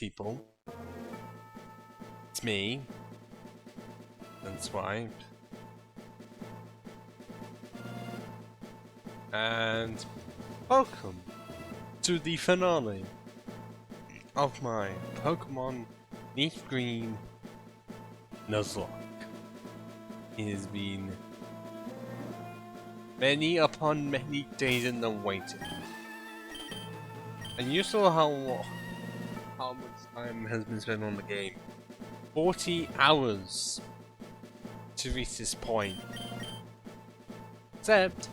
people. It's me. That's right. And welcome to the finale of my Pokemon LeafGreen Nuzlocke. It has been many upon many days in the waiting. And you saw how much time has been spent on the game. 40 hours to reach this point. Except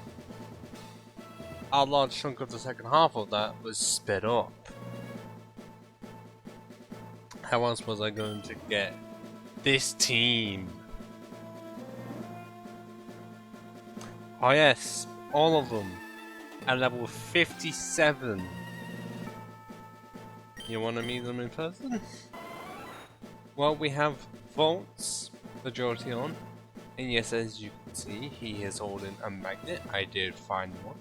a large chunk of the second half of that was sped up. How else was I going to get this team? Oh yes, all of them at level 57. You want to meet them in person? Well, we have VODS, the Jolteon, and yes, as you can see, he is holding a magnet. I did find one.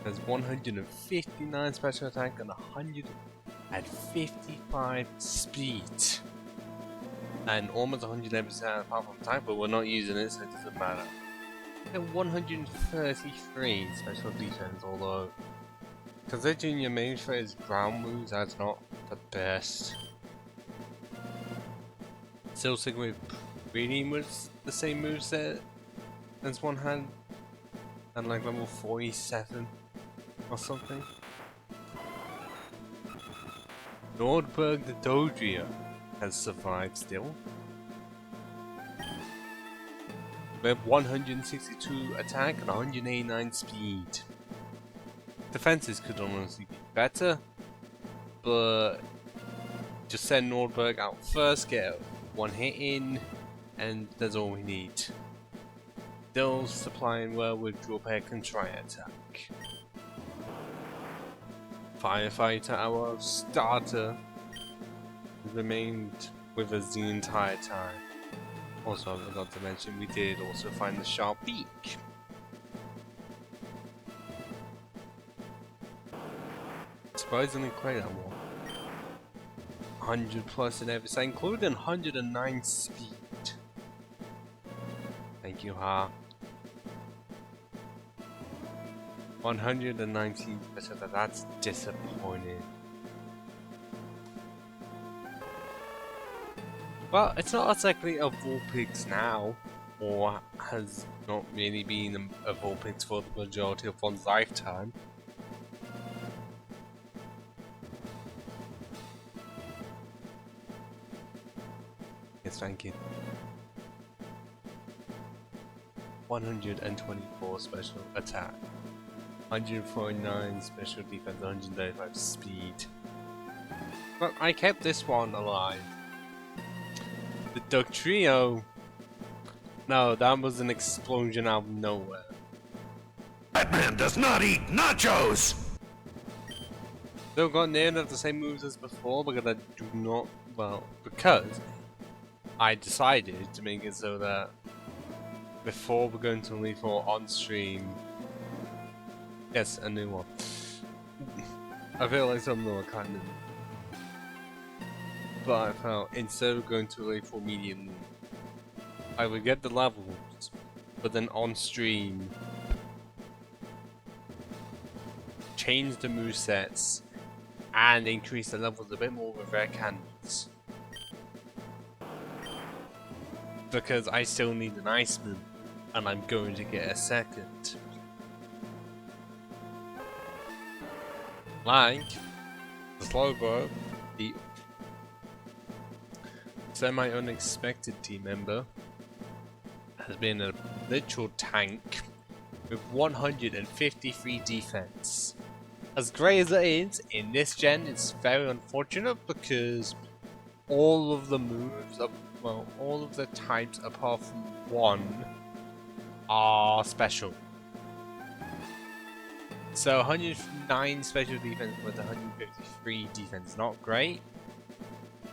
There's 159 special attack and 155 speed. And almost 111% apart from attack, but we're not using it, so it doesn't matter. And 133 special defense, although considering your main threat is ground moves, that's not the best. Still sticking with pretty much the same moveset as one had, and like level 47 or something. Nordberg the Dodrio has survived still. We have 162 attack and 189 speed. Defenses could honestly be better, but just send Nordberg out first, get one hit in, and that's all we need. Still supplying well with drawback and tri-attack. Firefighter, our starter, remained with us the entire time. Also, I forgot to mention, we did also find the sharp beak. Surprisingly quite that one. 100 plus in everything, including 109 speed. Thank you, Ha. 119 special, that's disappointing. Well, it's not exactly a Vulpix now, or has not really been a Vulpix for the majority of one's lifetime. Yes, thank you. 124 special attack, 149 special defense, 135 speed. But I kept this one alive. The Duck Trio. No, that was an explosion out of nowhere. That man does not eat nachos! Still got near enough the same moves as before because I do not. Well, because I decided to make it so that before we're going to leave for on stream. Yes, a new one. I feel like some of them are kind of. But I felt instead of going to leave for medium, I would get the levels, but then on stream, change the movesets and increase the levels a bit more with rare candidates. Because I still need an ice move, and I'm going to get a second. Like the Slowbro, the semi-unexpected team member, has been a literal tank with 153 defense. As great as it is, in this gen it's very unfortunate because all of the moves, well, all of the types apart from one are special. So 109 special defense with 153 defense, not great.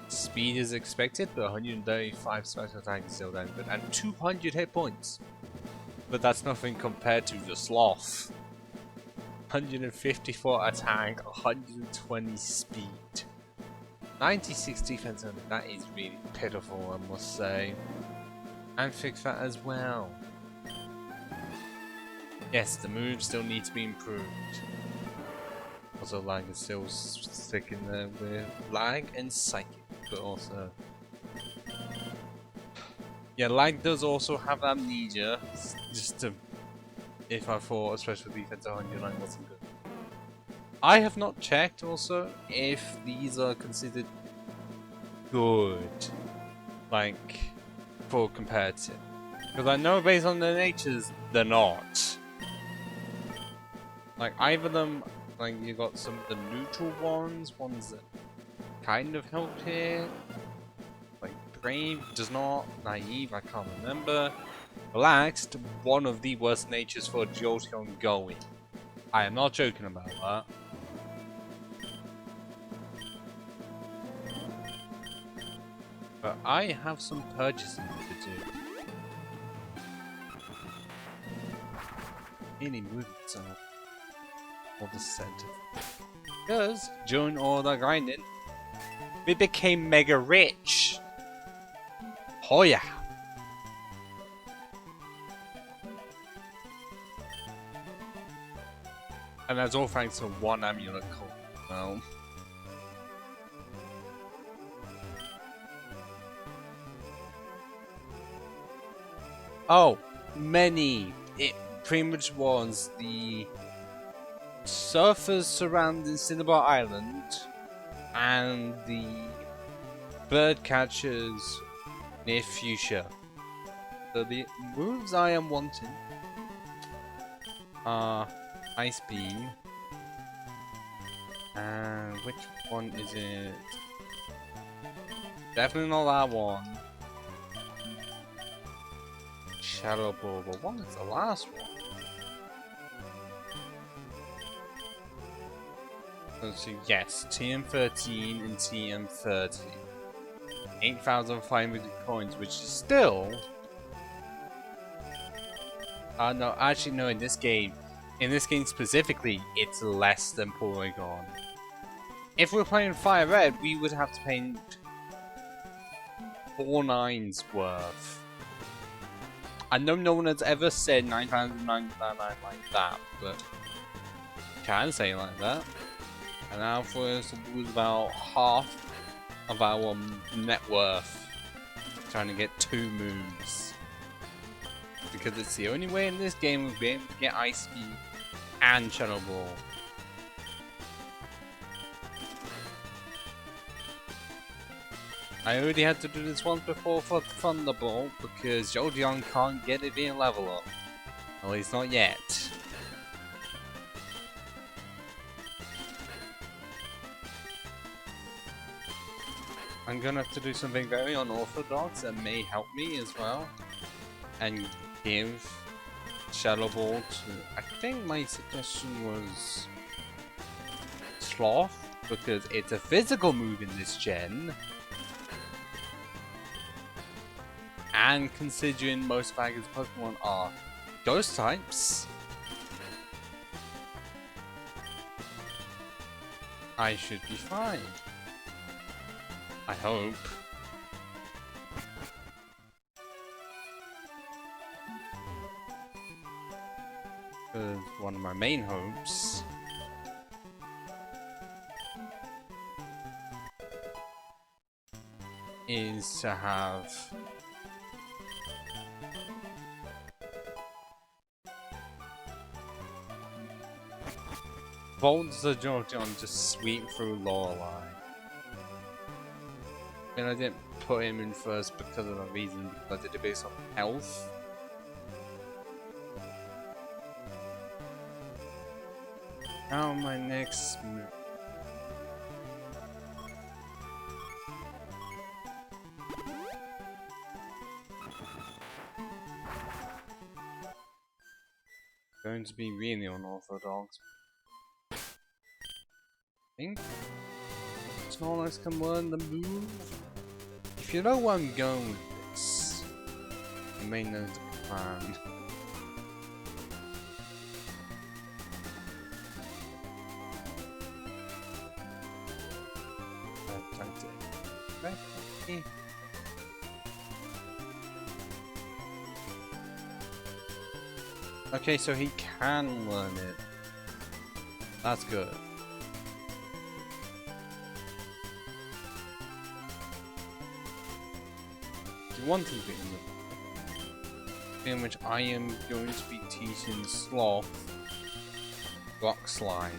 Speed is expected, but 135 special attack is still damn good, and 200 hit points. But that's nothing compared to the Sloth. 154 attack, 120 speed. 96 defense only, that is really pitiful, I must say. And fix that as well. Yes, the moves still need to be improved. Also, lag is still sticking there with lag and psychic, but also... Yeah, lag does also have amnesia, just to... If I thought a special defense 109 wasn't good. I have not checked also if these are considered good, like, for competitive. Because I know based on their natures, they're not. Like, either of them, like, you got some of the neutral ones that kind of help here. Like, brave does not, naive, I can't remember. Relaxed, one of the worst natures for Jolteon going. I am not joking about that. But I have some purchasing to do. Any movements or the center. Because during all that grinding, we became mega rich. Oh yeah. And that's all thanks to one amulet called well. Oh, many. It pretty much was the surfers surrounding Cinnabar Island and the bird catchers near Fuchsia. So the moves I am wanting are Ice Beam. And which one is it? Definitely not that one. Shadow Ball, but what is the last one? Let's see, yes, TM13 and TM30. 8,500 coins, which is still... no, actually no, in this game specifically, it's less than Porygon. If we're playing Fire Red, we would have to pay 4 nines worth. I know no one has ever said 9,999 like that, but can say it like that. And now for us to lose about half of our net worth trying to get 2 moves. Because it's the only way in this game we'll be able to get Ice Speed and Shadow Ball. I already had to do this once before for Thunderbolt because Jolteon can't get it in level up. At least not yet. I'm gonna have to do something very unorthodox that may help me as well. And give Shadow Ball to... I think my suggestion was... Sloth, because it's a physical move in this gen. And considering most baggers Pokemon are ghost types, I should be fine. I hope. Because one of my main hopes is to have VODS the Jolteon just sweep through Lorelei. And I didn't put him in first because of a reason, because I did it based on health. Now my next move. Going to be really unorthodox. I think Snorlax can learn the move. If you know where I'm going with this, you may know the plan. expected. Okay, so he can learn it. That's good. One thing in which I am going to be teaching Sloth Rock Slide.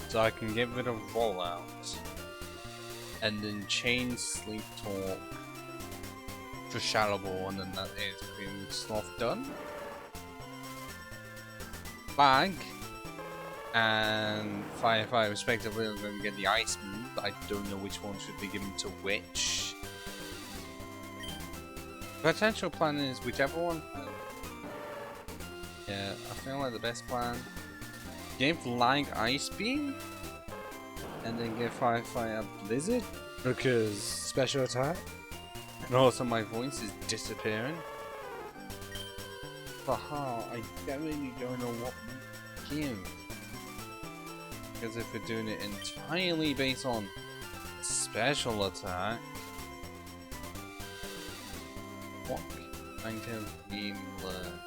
So I can get rid of Rollout. And then change Sleep Talk for Shadow Ball, and then that is pretty much Sloth done. Bag and Firefly respectively are going to get the ice move. I don't know which one should be given to which. Potential plan is whichever one. Yeah, I feel like the best plan. Give Lang Ice Beam and then give Firefly a Blizzard because special attack. And also my voice is disappearing. But how? I definitely don't know what we give. Because if we're doing it entirely based on special attack, what kind of game learn?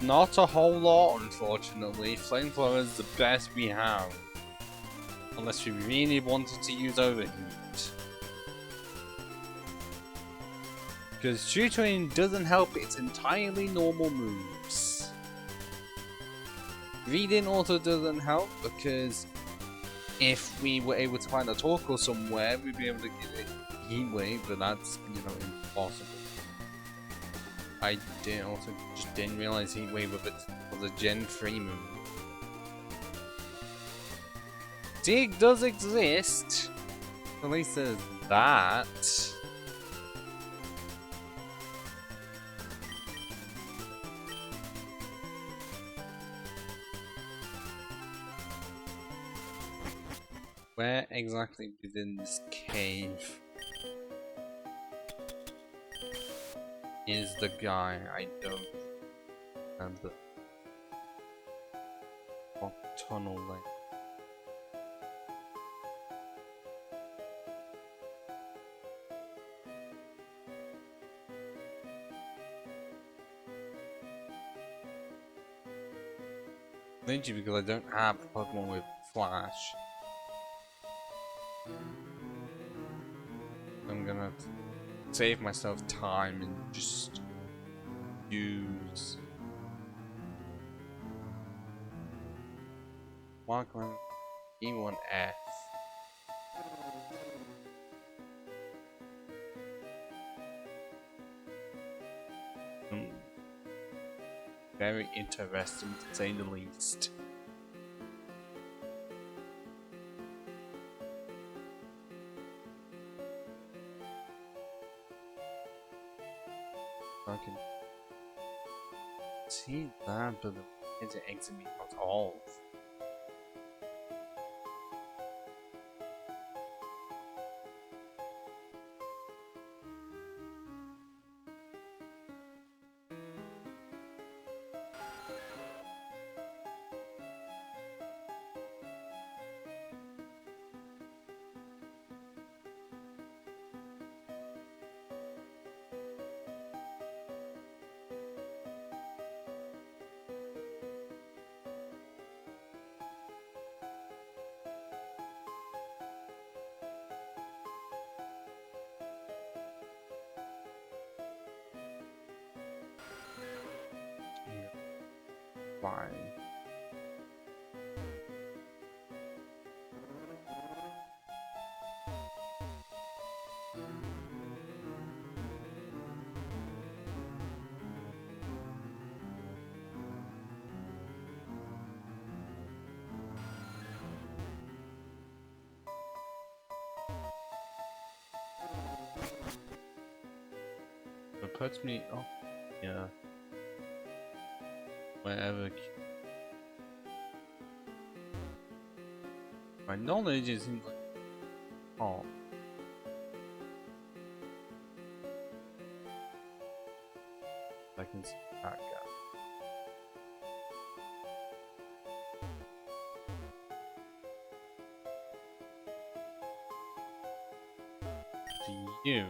Not a whole lot, unfortunately. Flamethrower is the best we have. Unless we really wanted to use Overheat. Because tutoring doesn't help its entirely normal moves. Reading also doesn't help because if we were able to find a Torkoal somewhere, we'd be able to give it Heat Wave, but that's, you know, impossible. I just didn't realize Heat Wave was a Gen 3 move. Dig does exist. At least there's that. Where exactly within this cave is the guy? I don't remember. What tunnel like? Literally because I don't have Pokemon with Flash. I'm gonna save myself time and just use Markman E1F. Very interesting to say the least. I can see that, but it's an exit me not all. Fine. It puts me oh yeah. Wherever my knowledge is in oh. I can see that guy. you.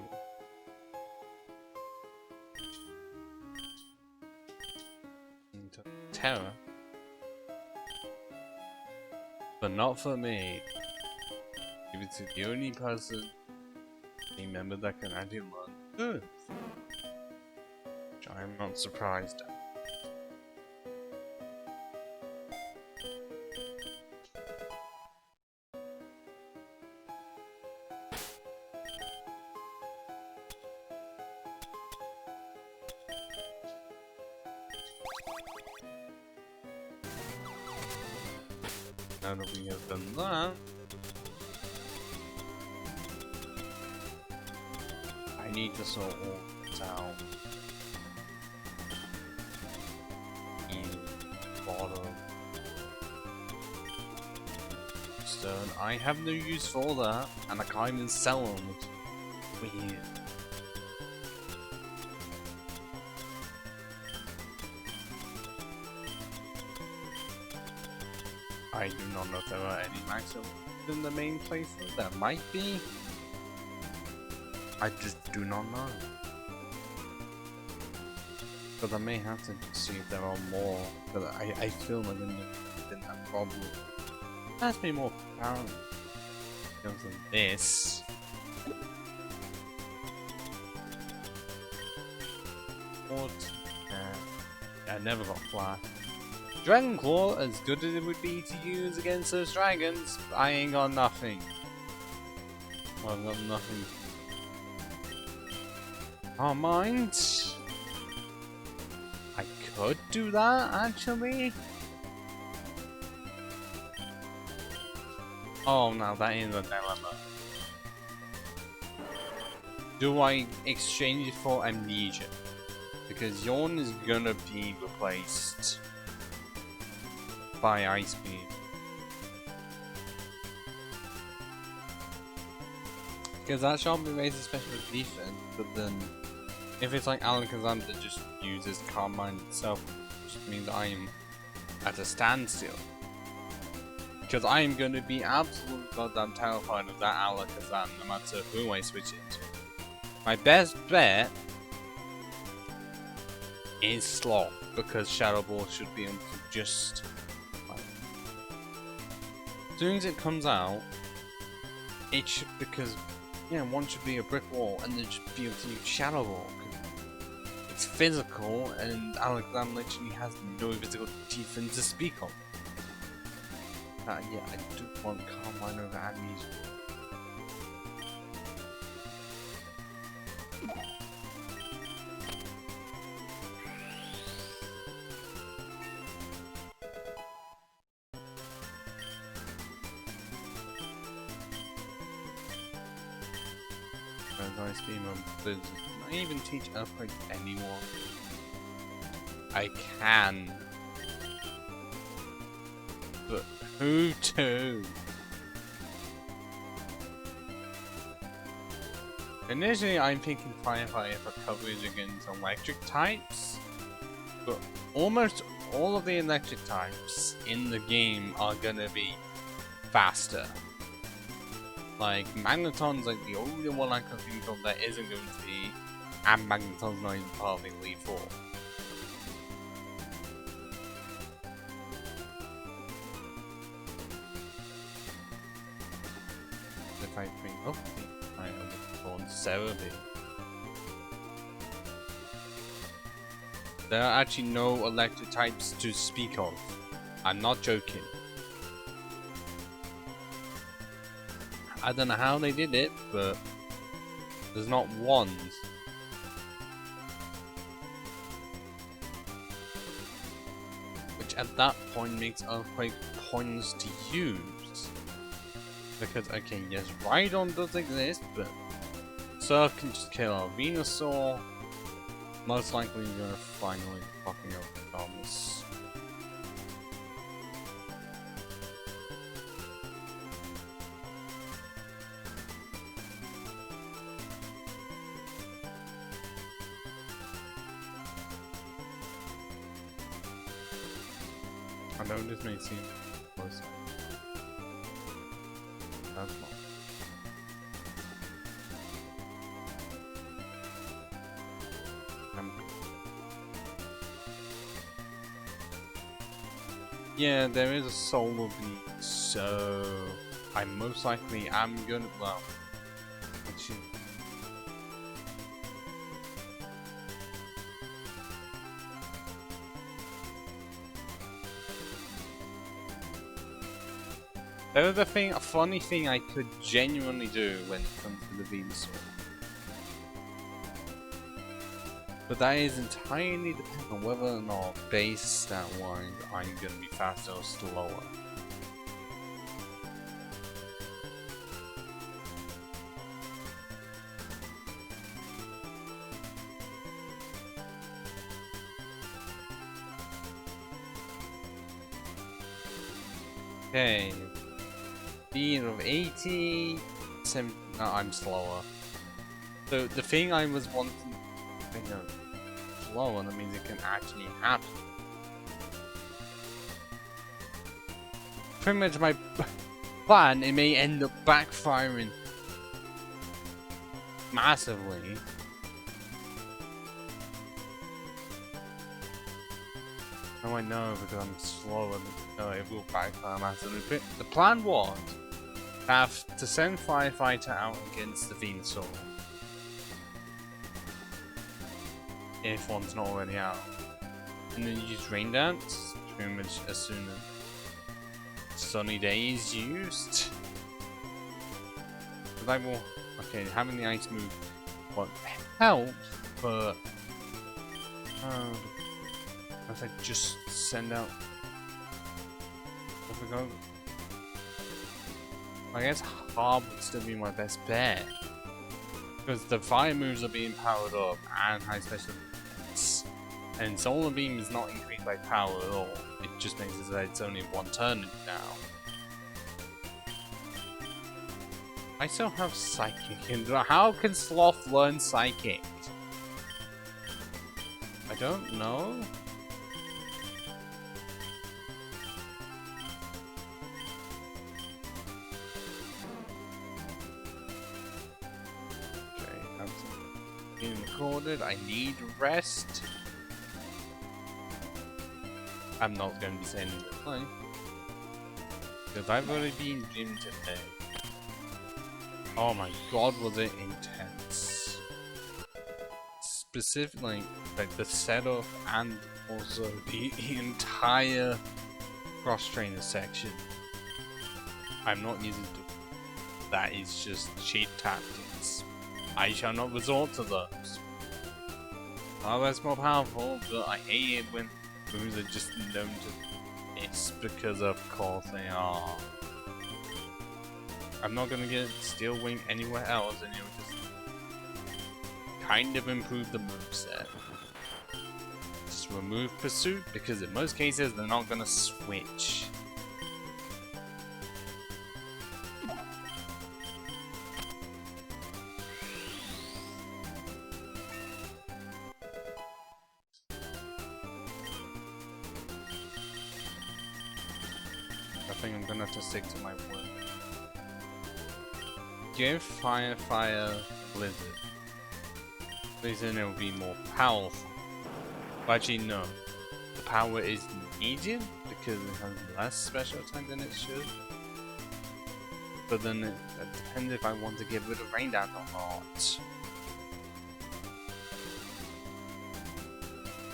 Into terror. But not for me. If it's the only person, remember that can actually learn Earth. Which I am not surprised at. Now that we have done that, I need to sort all this out. Bottom. Stone. I have no use for that, and I can't even sell them, which is weird. I do not know if there are any maximum in the main places. There might be. I just do not know. But I may have to see if there are more. But I feel like I'm in that problem. There has to be more apparent than this. What? I never got flat. Dragon Claw, as good as it would be to use against those dragons, I ain't got nothing. Well, I've got nothing. Oh, mind. I could do that, actually. Oh, no, that is a dilemma. Do I exchange it for Amnesia? Because Yawn is gonna be replaced by Ice Beam. Because that sharply raises special defense, but then if it's like Alakazam that just uses Calm Mind itself, it just means I am at a standstill. Because I am going to be absolutely goddamn terrified of that Alakazam no matter who I switch it to. My best bet is Sloth, because Shadow Ball should be able to just... as soon as it comes out, it should, because, yeah, one should be a brick wall, and then just be able to use Shadow Ball. It's physical, and Alakazam literally has no physical defense to speak of. Yeah, I do want Calm Mind over Amnesia. Ice Beam on Blizzard. Can I even teach Earthquake to anyone? I can. But who to? Initially I'm thinking Firefly for coverage against electric types, but almost all of the electric types in the game are gonna be faster. Like, Magneton's like the only one I can think of that isn't going to be, and Magneton's not even part of the Elite Four. If I bring up the Iron Cerebi, there are actually no electric types to speak of. I'm not joking. I don't know how they did it, but there's not one. Which at that point makes Earthquake pointless to use. Because, okay, yes, Rhydon does exist, but Surf can just kill our Venusaur. Most likely we're gonna finally fucking up Thomas. I know this may seem close. That's not. Yeah, there is a solar beam, so I most likely am gonna, well, actually, that is a funny thing I could genuinely do when it comes to the Venusaur. But that is entirely dependent on whether or not base stat wise I'm gonna be faster or slower. Okay. Speed of 80, 70, no, I'm slower. So the thing I was wanting, I know, slower, that means it can actually happen. Pretty much my plan, it may end up backfiring massively. Oh, I know, because I'm slower. No, it will backfire massively. But the plan was to send Firefighter out against the Venusaur. If one's not already out. And then use Rain Dance pretty much as soon as Sunny Day is used. But I will. Okay, having the ice move won't help, but. If I just send out. If we go. I guess Harb would still be my best bet. Because the fire moves are being powered up and high special defense. And Solar Beam is not increased by power at all. It just makes it so that it's only one turn now. I still have Psychic. And how can Sloth learn Psychic? I don't know. Being recorded, I need rest. I'm not going to be saying it because I've already been gym today. Oh my god, was it intense! Specifically, like the setup and also the entire cross trainer section. I'm not using that is just cheat tactics. I shall not resort to those. Oh, that's more powerful, but I hate it when moves are just known to miss because of course they are. I'm not gonna get Steel Wing anywhere else and it will just kind of improve the moveset. Just remove Pursuit because in most cases they're not gonna switch. I think I'm gonna have to stick to my word. Give Fire, Blizzard. Blizzard it will be more powerful. But actually no. The power is needed because it has less special attack than it should. But then it depends if I want to get rid of Rain Dance or not.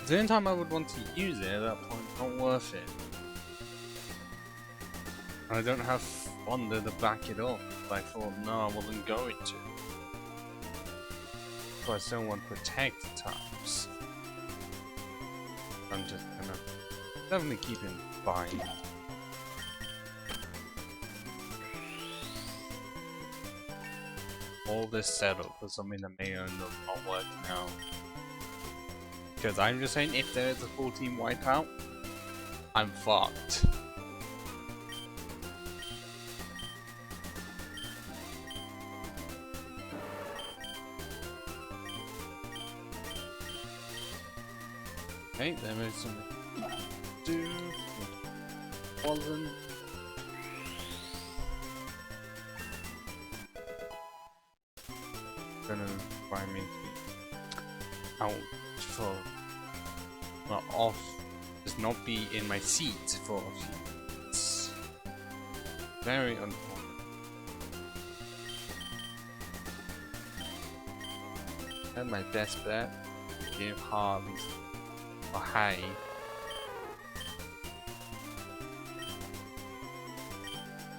The only time I would want to use it at that point, not worth it. I don't have Thunder to back it up, but I thought, no, I wasn't going to. So I still want Protect types. I'm just gonna definitely keep in mind. All this setup for something that may end up not working out. Because I'm just saying, if there is a full team wipeout, I'm fucked. Okay, there is some do wasn't gonna require me to be out for not off just not be in my seat for a few minutes. Very unfortunate. And my best bet is give Harley a hay.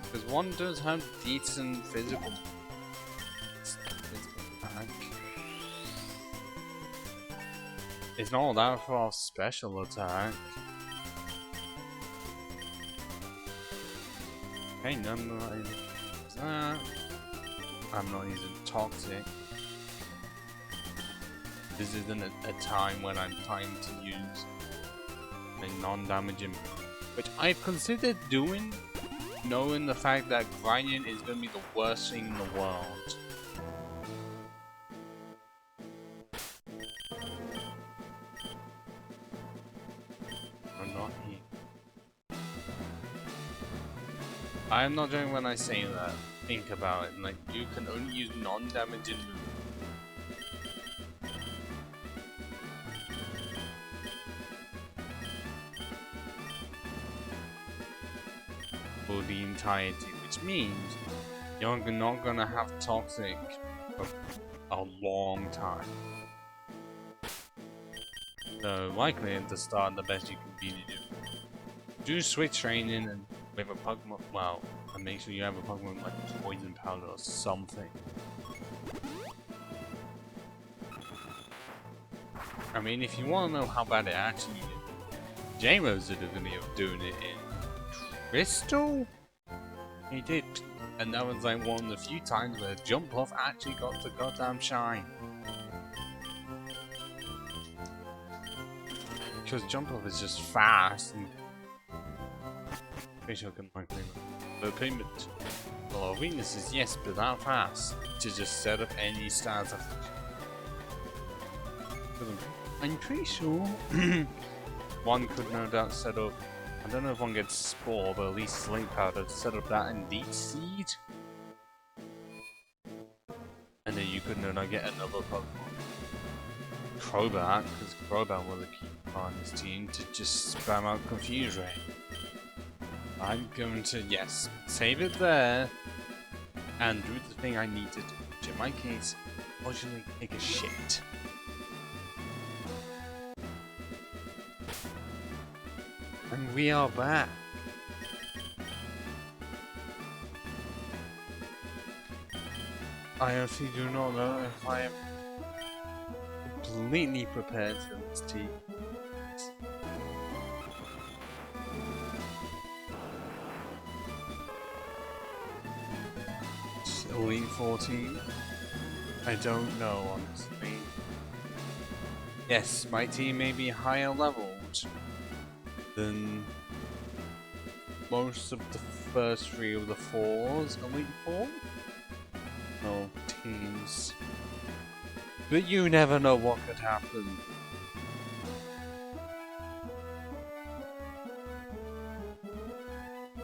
Because one does have decent physical attack. It's not that for special attack. Okay, no, I'm not using that. I'm not using toxic. This isn't a time when I'm trying to use a non-damaging, which I've considered doing, knowing the fact that grinding is going to be the worst thing in the world. I'm not here. I'm not joking when I say that. Think about it. Like, you can only use non-damaging moves. For the entirety, which means you're not gonna have toxic for a long time. So likely at the start, the best you can really do switch training and with a Pokemon, well, and make sure you have a Pokemon like Poison Powder or something. I mean, if you want to know how bad it actually is, J-Rose did a video of doing it in Crystal? He did, and that was like one of the few times where Jump Off actually got the goddamn shine. Because Jump Off is just fast and pretty sure I can like no payment. A lot of weaknesses, yes, but that fast to just set up any starter. I'm pretty sure one could no doubt set up. I don't know if one gets Spore, but at least Slate Powder to set up that and Deep Seed. And then you could no doubt get another Pokemon. Crobat, because Crobat was a key part on his team to just spam out Confuse Ray. I'm going to, yes, save it there and do the thing I need to do, which in my case, fortunately, take a shit. And we are back. I honestly do not know if I am completely prepared for this team. Elite 14? I don't know, honestly. Yes, my team may be higher leveled than most of the first three of the fours, Elite Four? No, teams. But you never know what could happen.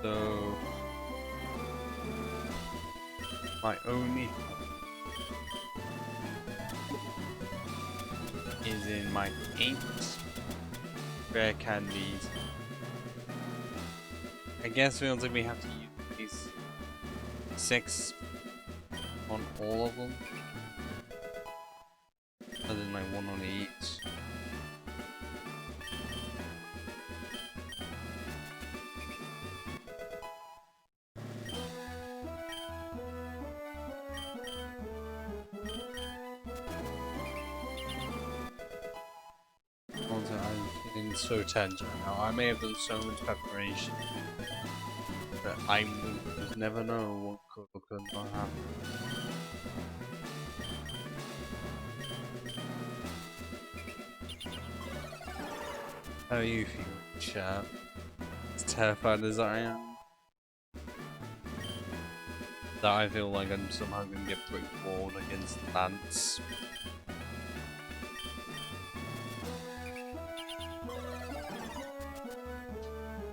So my only is in my 8 rare candies. I guess we also we have to use these 6 on all of them. Other than like 1 on each. Also, I'm feeling so tense right now. I may have done so much preparation, but I will just never know what could or could not happen. How are you feeling, chat? As terrified as I am, that I feel like I'm somehow going to get brick walled against Lance.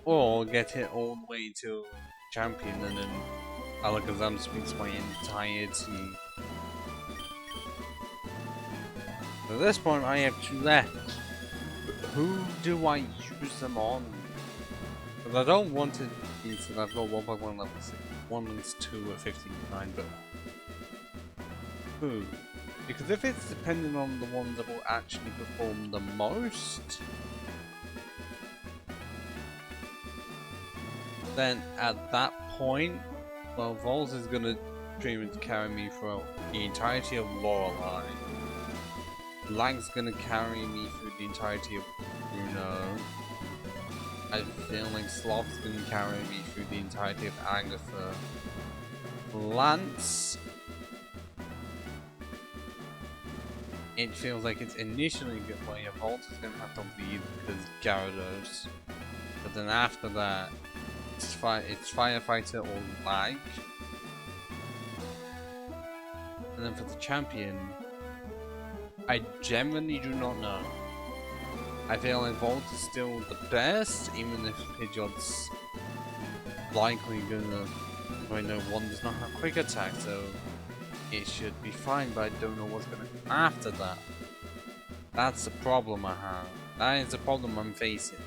Or get it all the way to champion and then Alakazam speaks my entire team. At this point I have 2 left. who do I use them on? Because I don't want it to be so I've got 1.1 level 6, 1 is 2 at 59, but who? Because if it's dependent on the ones that will actually perform the most, then at that point, well, VODS is gonna pretty much carry me through the entirety of Lorelei. Lang's gonna carry me through the entirety of Bruno. I feel like Sloth's gonna carry me through the entirety of Agatha. Lance, it feels like it's initially good way of VODS is gonna have to lead because Gyarados. But then after that, it's Firefighter or Lag. And then for the champion, I genuinely do not know. I feel like VODS is still the best, even if Pidgeot's likely gonna... I know one does not have quick attack, so it should be fine, but I don't know what's gonna come after that. That's the problem I have. That is the problem I'm facing.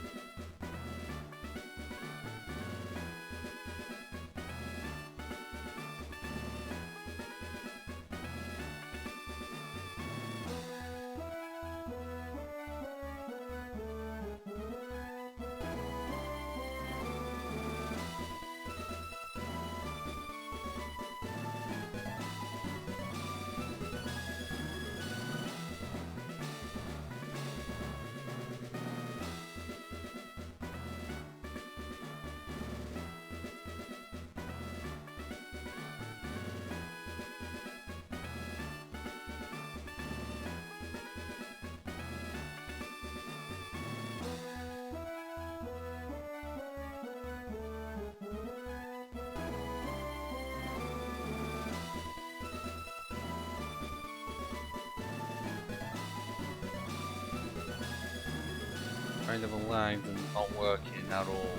Kind of a lag and not working at all.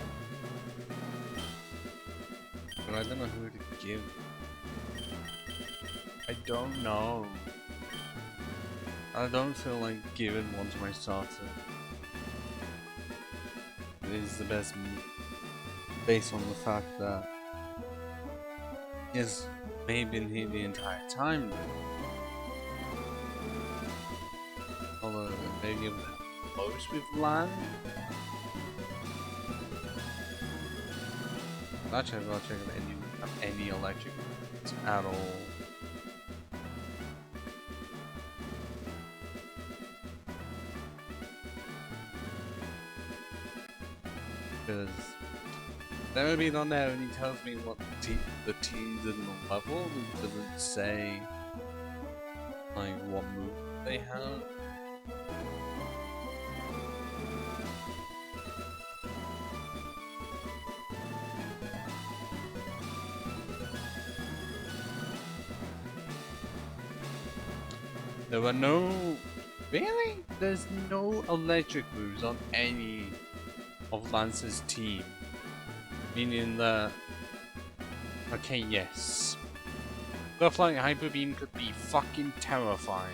But I don't know who to give. I don't know. I don't feel like giving one to my starter. It is the best move based on the fact that he's maybe been here the entire time. Although maybe most with land. Actually, I'm not checking any electric at all. Because there will be on there and he tells me what the teams in the level. It doesn't say like what move they have. There were no... Really? There's no electric moves on any of Lance's team. Meaning that... Okay, yes. Stuff like Hyper Beam could be fucking terrifying.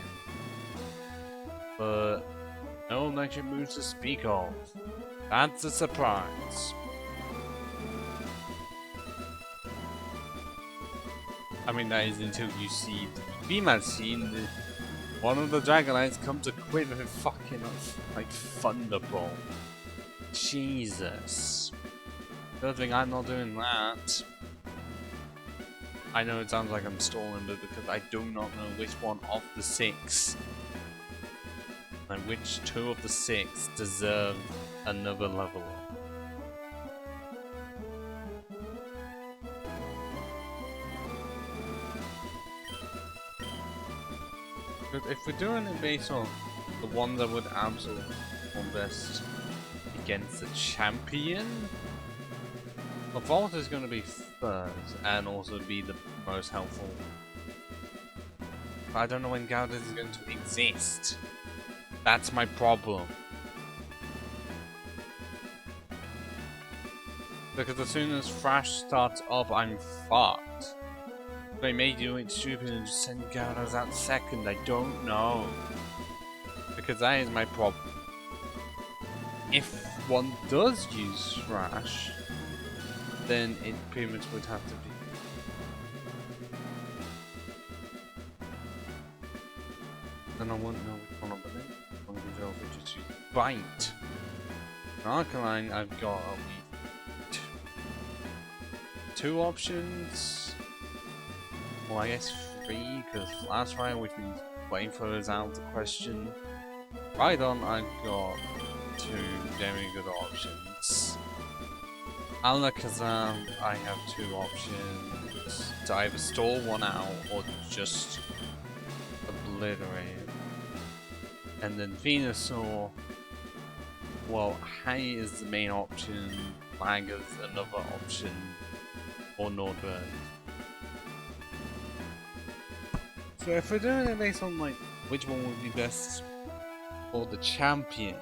But... no electric moves to speak of. That's a surprise. I mean, that is until you see the Beam scene. One of the Dragonites comes equipped with fucking like Thunderbolt. Jesus. Good thing I'm not doing that. I know it sounds like I'm stalling, but because I do not know which one of the 6 and which 2 of the 6 deserve another level up. But if we're doing it based on the one that would absolutely perform best against the champion, the Vault is going to be first and also be the most helpful. But I don't know when Gyarados is going to exist. That's my problem. Because as soon as Thrash starts up, I'm fucked. They may do it stupid and just send Gyarados out second, I don't know. Because that is my problem. if one does use Thrash, then it pretty much would have to be. Then I wouldn't know which one I'm going to go for, just use Bite. Alkaline, I've got two options. Well, I guess 3, because last fire, which means Flamethrower is out of the question. Rhydon, I've got 2 very good options. Alakazam, I have 2 options to either stall one out or just obliterate it. And then Venusaur, well, Hay is the main option, Maga's another option, or Nordburn. So if we're doing it based on like which one would be best for the champion,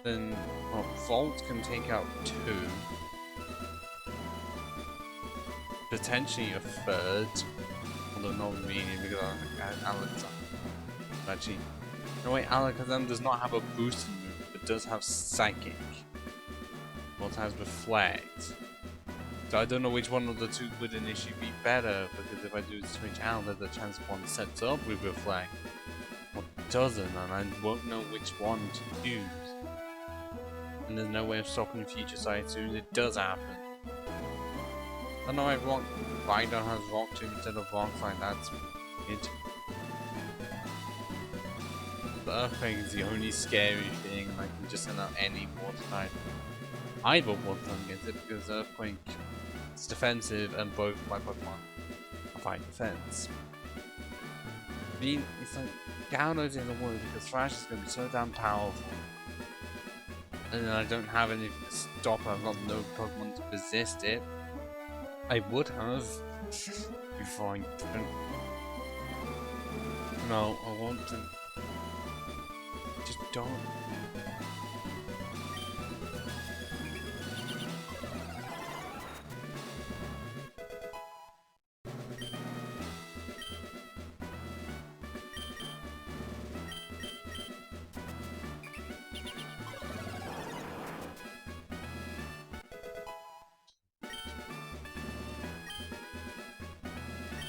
then well, Volt can take out 2, potentially a 3rd, although not really because Alakazam. Actually, no wait, Alakazam does not have a boosted move, but does have Psychic. Volt has Reflect. So I don't know which one of the 2 would initially be better, because if I do switch out, there's a chance one sets up with Reflect, or doesn't, and I won't know which one to use. And there's no way of stopping future sight as soon as it does happen. I know Rhydon has Rock Tomb instead of Rock Slide, that's weird. The Earthquake is the only scary thing, and I can just send out any water type. Either water type against it, because Earthquake is defensive and both my Pokemon are fighting defense. I mean, it's like Gyarados in the world because Thrash is going to be so damn powerful. And then I don't have anything to stop it, I've got no Pokemon to resist it. I would have before I don't. No, I want to. Just don't.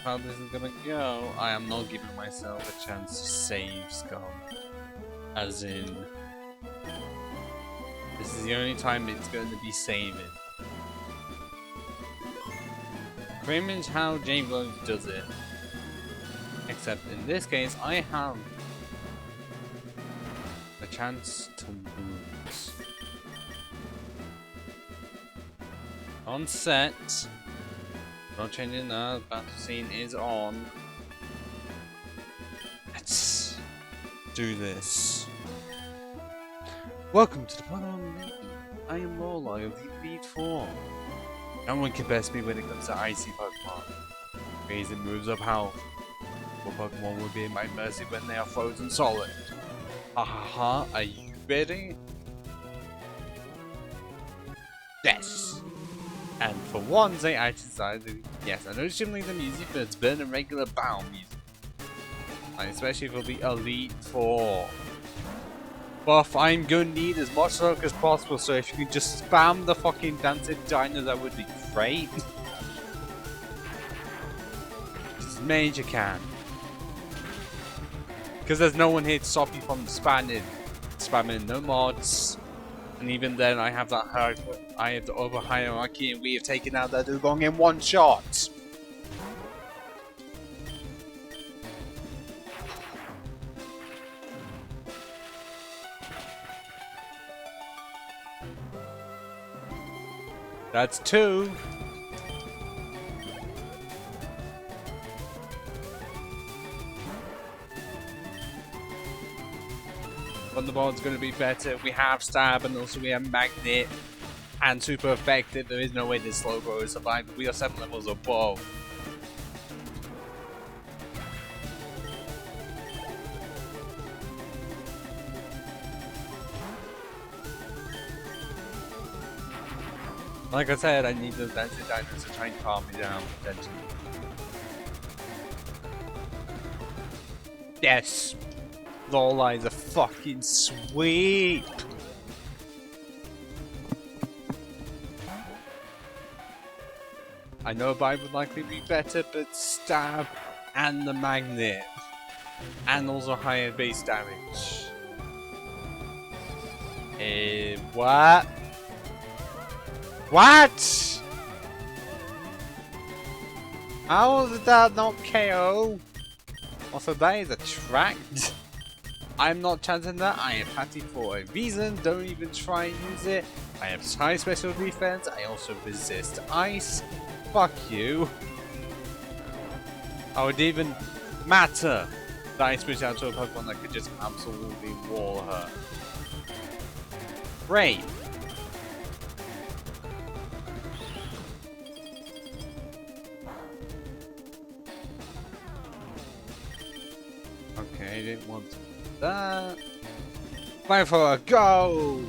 How this is gonna go, I am not giving myself a chance to save Scum. As in, this is the only time it's going to be saving. Pretty much how James does it. Except in this case, I have a chance to lose. On set. Not changing that, battle scene is on. Let's do this. Welcome to the Pokemon League. I am Lola of the Elite Four. No one can best me when it comes to icy Pokemon. Raising moves up health. What Pokemon will be at my mercy when they are frozen solid? Ha ha ha, are you ready? Yes! And for once, I actually decided, yes, I know it's generally the music, but it's better than regular battle music. And especially for the Elite Four. Buff, I'm gonna need as much luck as possible, so if you can just spam the fucking dancing dino, that would be great. Just as many as you can. Because there's no one here to stop you from spamming no mods. And even then, I have that I have the over hierarchy, and we have taken out that Dugong in one shot. That's 2. Thunderbolt's going to be better. We have Stab, and also we have Magnet and Super Effective. There is no way this Slowbro is survived. We are 7 levels above. Like I said, I need those dancing dinos to try and calm me down, potentially. Yes! Lowline's a fucking sweep. I know Bite would likely be better, but stab and the magnet. And also higher base damage. What? What? How did that not KO? Also, that is a tract. I'm not chancing that. I am Patty for a reason. Don't even try and use it. I have high special defense. I also resist ice. Fuck you. I would even matter that I switch out to a Pokemon that could just absolutely wall her. Great. Okay, I didn't want that. Time for a go!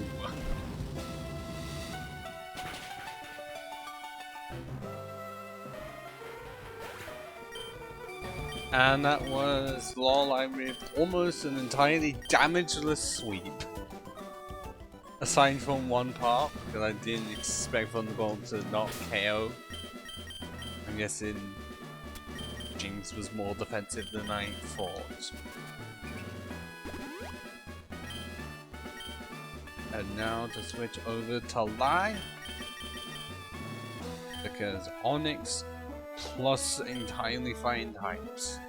And that was Lawline with almost an entirely damageless sweep. Aside from one part, because I didn't expect Thunderbolt to not KO. I'm guessing Jinx was more defensive than I thought. And now to switch over to Lie. Because Onyx plus entirely fine types.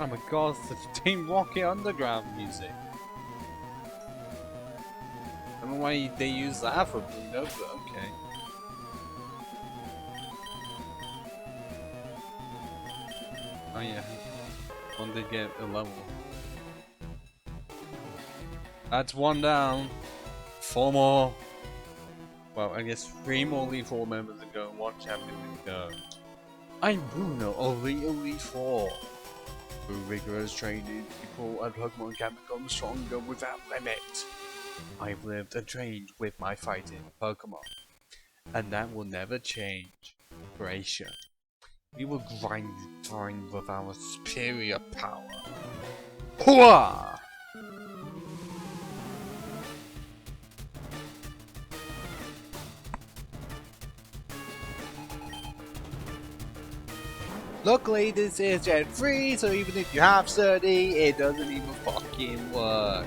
Oh my god, it's the Team Rocket Underground music. I don't know why they use that for Bruno, but okay. Oh yeah, one did get a level. That's one down. 4 more. Well, I guess 3 more Elite 4 members to go and 1 champion to go. I'm Bruno of the Elite 4. Through rigorous training, people and Pokemon can become stronger without limit. I've lived and trained with my fighting Pokemon. And that will never change. Gracia. We will grind with our superior power. Hooah! Luckily this is Gen 3, so even if you have 30, it doesn't even fucking work.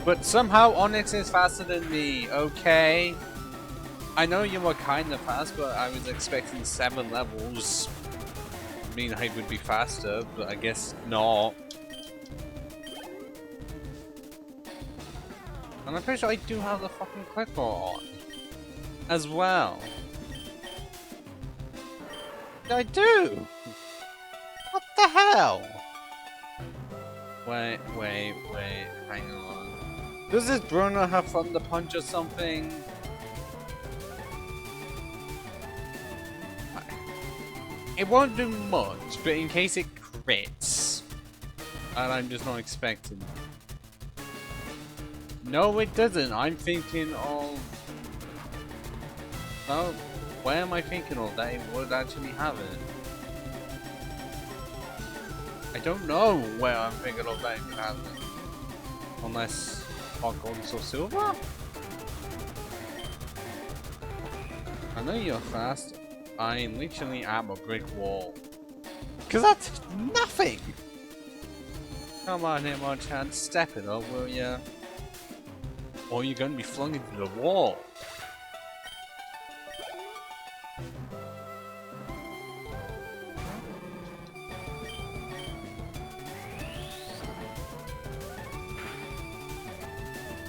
But somehow Onyx is faster than me, okay? I know you were kinda fast, but I was expecting 7 levels. I mean, I would be faster, but I guess not. And I'm pretty sure I do have the fucking quick roll on. As well. I do! What the hell? Wait, hang on. Does this Bruno have Thunder Punch or something? It won't do much, but in case it crits. And I'm just not expecting. No, it doesn't. I'm thinking of... Oh. Where am I thinking of that it would actually have it? I don't know where I'm thinking of that it would have it. Unless Hot Gold or Silver? I know you're fast. I literally am a brick wall. Cause that's nothing! Come on Hitmonchan, step it up, will ya? Or you're gonna be flung into the wall.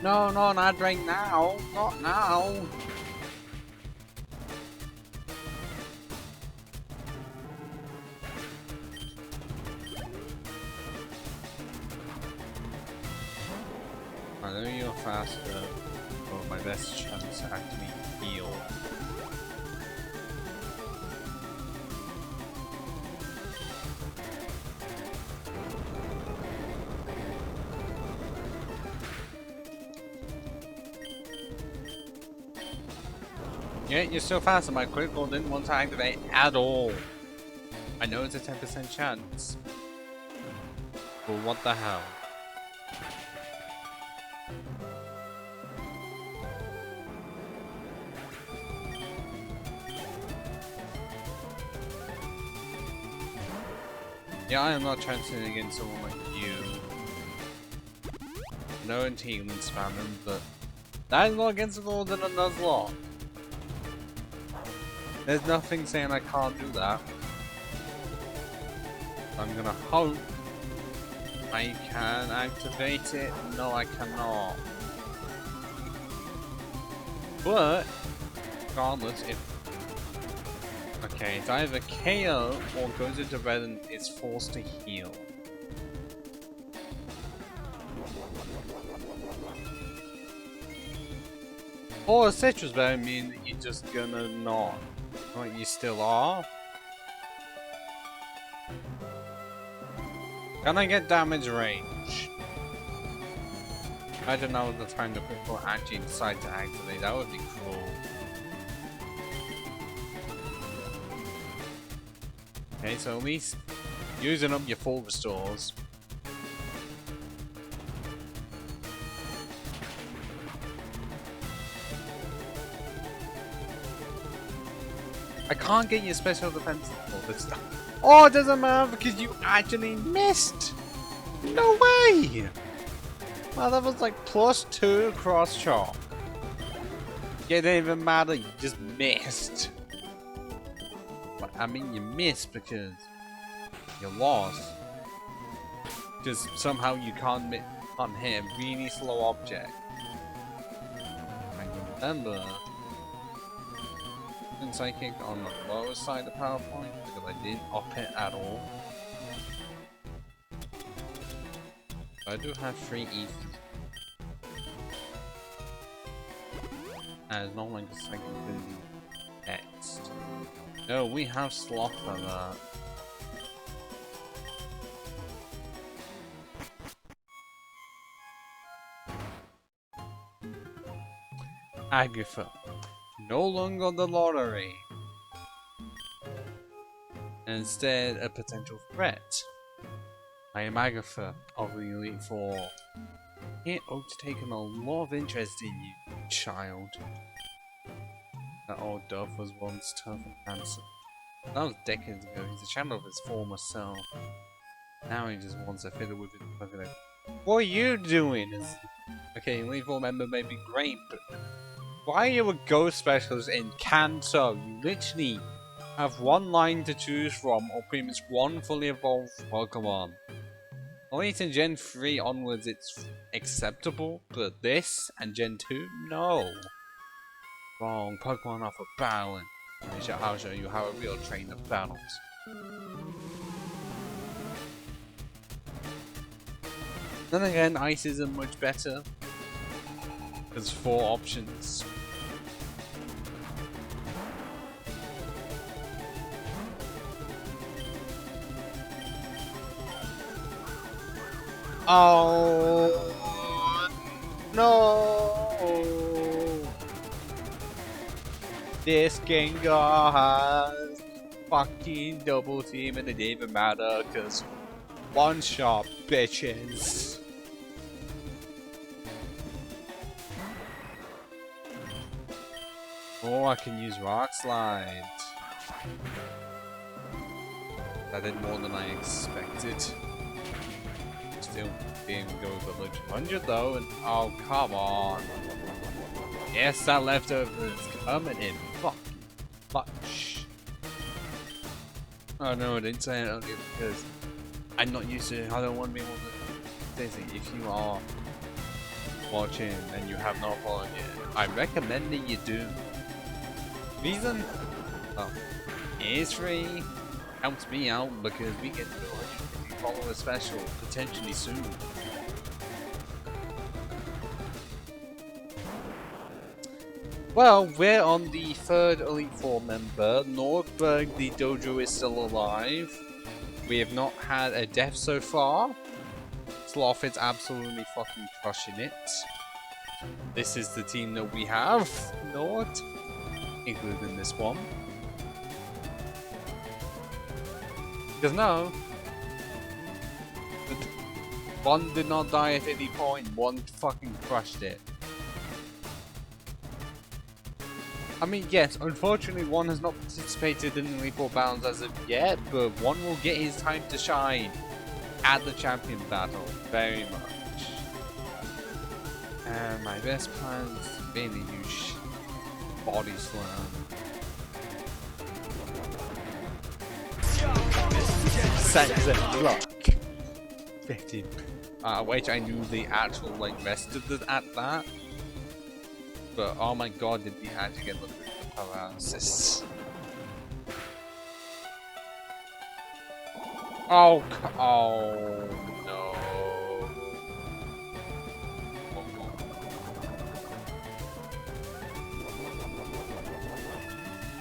No, not right now. Not now. I know you're faster, but my best chance to actually heal. Yeah, you're so fast and my critical didn't want to activate at all. I know it's a 10% chance. But what the hell? Yeah, I am not chancing against someone like you. No team spamming, but that is not against the rules in a Nuzlocke. There's nothing saying I can't do that. I'm gonna hope I can activate it. No, I cannot. But regardless, if okay, it's either KO or goes into red and is forced to heal. Or a citrus berry mean that you're just gonna not. Like you still are. Can I get damage range? I don't know the time that people actually decide to activate. That would be cool. Okay, so at least using up your full restores. I can't get your special defense for this stuff. Oh, it doesn't matter because you actually missed! No way! Well, that was like +2 cross chop. It didn't even matter, you just missed. I mean, you missed because you lost. Just somehow you can't hit a really slow object. I remember psychic on the lower side of PowerPoint because I didn't up it at all. I do have 3 E's. As not like a psychic ability text. No, we have sloth for that. Agatha. No longer the lottery. Instead, a potential threat. I am Agatha of the Elite Four. Here, Oak's taken a lot of interest in you, child. That old dove was once tough and handsome. That was decades ago. He's a shadow of his former self. Now he just wants to fiddle with his president. What are you doing? Okay, Elite Four member may be great, but why are you a ghost specialist in Kanto? You literally have one line to choose from, or pretty much one fully evolved Pokemon. Only to Gen 3 onwards it's acceptable, but this and Gen 2? No. Wrong, Pokemon offer balance. I'll show you how a real trainer battles. Then again, Ice isn't much better. There's 4 options. Oh no! This Gengar has fucking double team and it didn't even matter cause one shot bitches. Oh, I can use Rock Slide. That did more than I expected. Still being able to go with the 100 though, and oh come on. Yes, that leftover is coming in fucking much. Oh no, I didn't say it earlier because I'm not used to it. I don't want to be able to say if you are watching and you have not followed yet, I recommend that you do. Reason? Oh, is free. Helps me out because we get to 150 follower special potentially soon. Well, we're on the 3rd Elite Four member. Nordberg, the dojo is still alive. We have not had a death so far. Sloth is absolutely fucking crushing it. This is the team that we have. Nord. Including this one. Because now, One did not die at any point. One fucking crushed it. I mean, yes, unfortunately one has not participated in the lethal battles as of yet, but one will get his time to shine at the champion battle, very much. And my best plan is to really use body slam. Seconds of luck. 15. I wish I knew the actual rest of the at that. But oh my god, did we actually get the paralysis? Oh, oh no.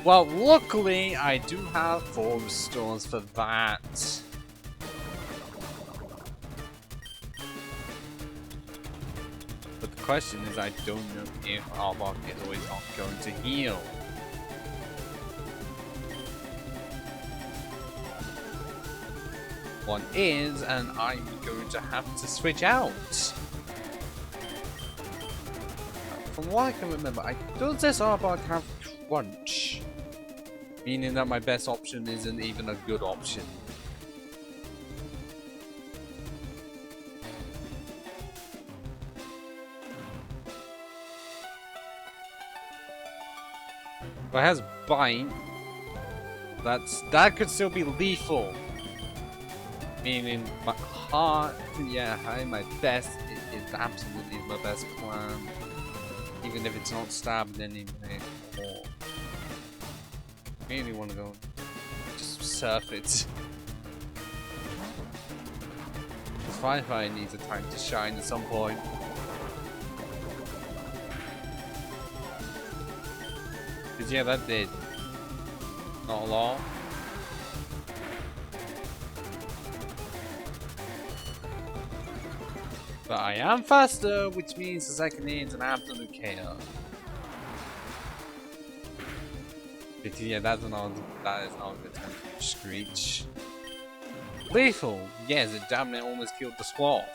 Well, luckily I do have 4 restores for that. But the question is, I don't know if Arbok is always not going to heal. One is, and I'm going to have to switch out. From what I can remember, does this Arbok have crunch? Meaning that my best option isn't even a good option. If it has bite, that could still be lethal. Meaning my heart, yeah, my best is absolutely my best plan. Even if it's not stabbed anyway. Or really want to go just surf it. Firefly needs a time to shine at some point. Cause yeah, that did not long. But I am faster, which means the second is an absolute KO. But yeah, that is not a good time to screech. Lethal! Yes, it damn near almost killed the Sloth.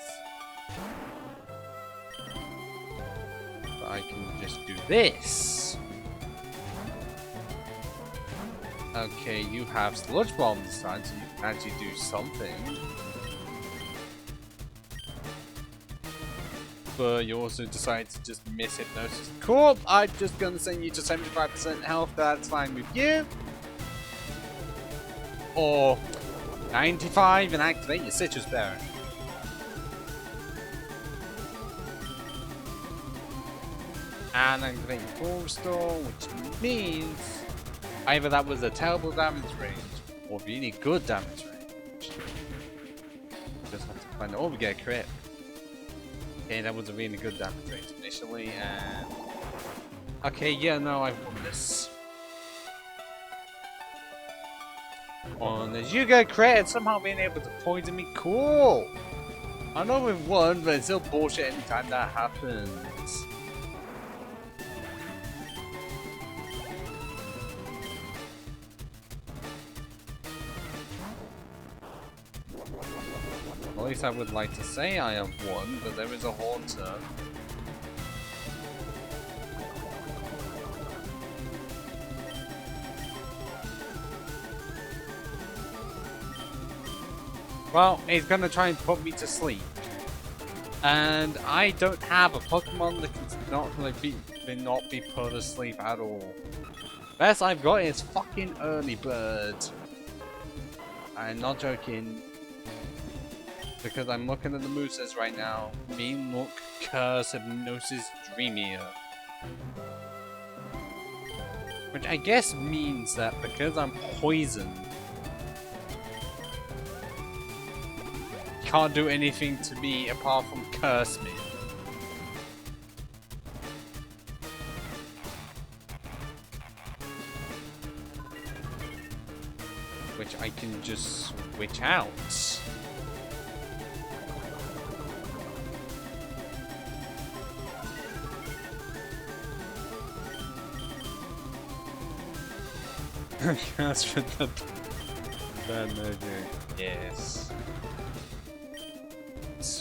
But I can just do this. Okay, you have Sludge Bomb this time, so you can actually do something. But you also decide to just miss Hypnosis. Cool, I'm just gonna send you to 75% health, that's fine with you. Or 95 and activate your Citrus Berry. And activate your full restore, which means either that was a terrible damage range or really good damage range. Just have to find out. Oh, we get a crit. Okay, that was a really good damage range initially, and okay, yeah, no, I've won this. On as you get credit, somehow being able to poison me, cool! I know we've won, but it's still bullshit anytime that happens. At least I would like to say I have won, but there is a Haunter. Well, he's gonna try and put me to sleep. And I don't have a Pokemon that can not be put to sleep at all. Best I've got is fucking Early Bird. I'm not joking. Because I'm looking at the moveset right now. Mean Look, Curse, Hypnosis, Dreamier. Which I guess means that because I'm poisoned, can't do anything to me apart from curse me. Which I can just switch out. Curse for the bad magic. Yes.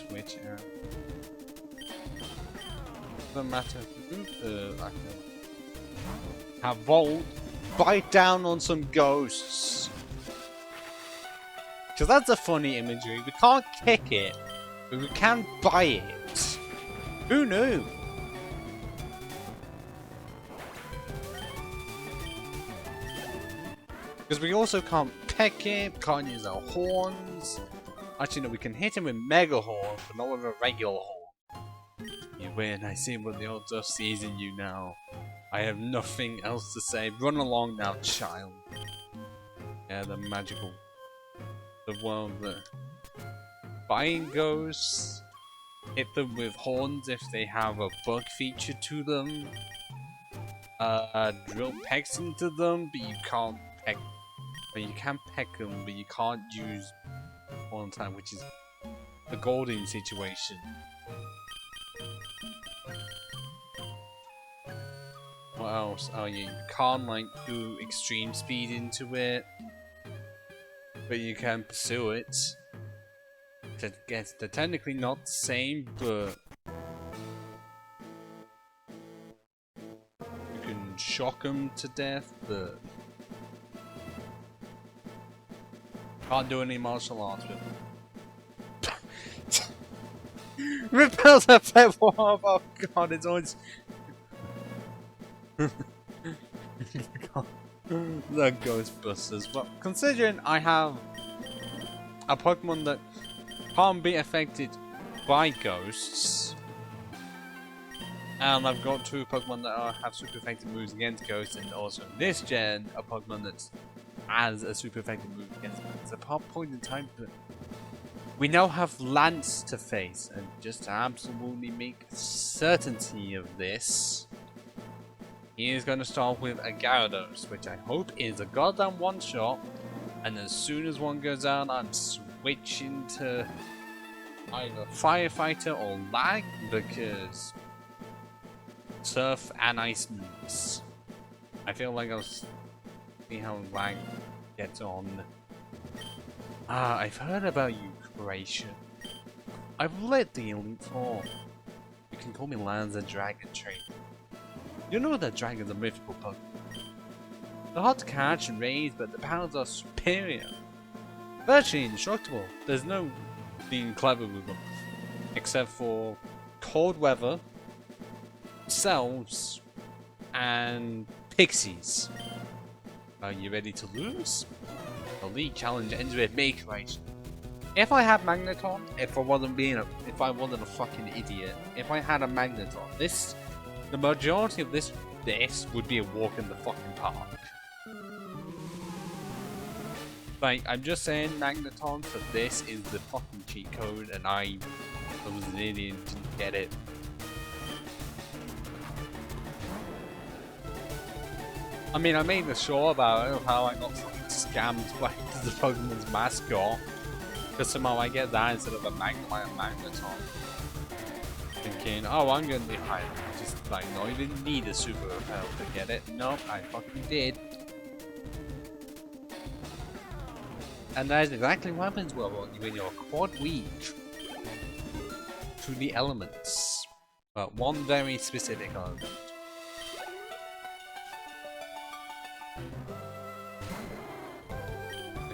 switch out. Doesn't matter. Have Volt bite down on some ghosts. Because that's a funny imagery. We can't kick it, but we can buy it. Who knew? Because we also can't peck it, can't use our horns. Actually, no, we can hit him with mega horns, but not with a regular horn. You win. I see what the old dust sees in you now. I have nothing else to say. Run along now, child. Yeah, the magical. The world that buying ghosts. Hit them with horns if they have a bug feature to them. Drill pecks into them, but you can't peck. But you can peck them, but you can't use horn time, which is the golden situation. What else? Oh yeah, you can't like do extreme speed into it, but you can pursue it. They're technically not the same, but you can shock them to death, but can't do any martial arts with them. Repels effect. Oh god, it's always the Ghostbusters. Well, considering I have a Pokemon that can't be affected by ghosts, and I've got two Pokemon that have super effective moves against ghosts, and also in this gen, a Pokemon that has a super effective move against ghosts. It's a point in time, but we now have Lance to face, and just to absolutely make certainty of this, he is going to start with a Gyarados, which I hope is a goddamn one-shot, and as soon as one goes out, I'm switching to either Firefighter or Lag, because Surf and Ice moves. I feel like I'll see how Lag gets on. I've heard about you, Creation. I've lit the Elite Four. You can call me Lanza Dragon Trainer. You know that dragons are mythical Pokemon. They're hard to catch and raise, but the powers are superior. Virtually indestructible. There's no being clever with them. Except for cold weather, selves, and pixies. Are you ready to lose? The league challenge ends with me, Creation. If I had Magneton, if I wasn't a fucking idiot, if I had a Magneton, the majority of this would be a walk in the fucking park. Like, I'm just saying, Magneton for this is the fucking cheat code, and I was an idiot and didn't get it. I mean, I made a show about how I got fucking scammed by the Pokemon's mascot, because somehow I get that instead of a Magneton. Thinking, oh, I'm gonna be high. Just like, not even need a super repel to get it. Nope, I fucking did. And that is exactly what happens when you're quad weak to the elements. But one very specific element.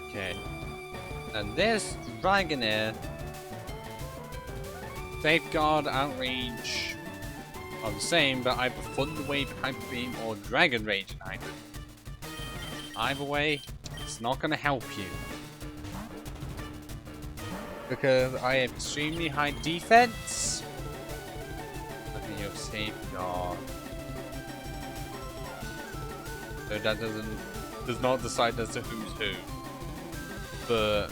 Okay. And this Dragonair, Safeguard, Outrage are the same, but either Thunder Wave, Hyper Beam, or Dragon Rage and Hyper. Either way, it's not gonna help you. Because I have extremely high defense. Look at your Safeguard. So that does not decide as to who's who. But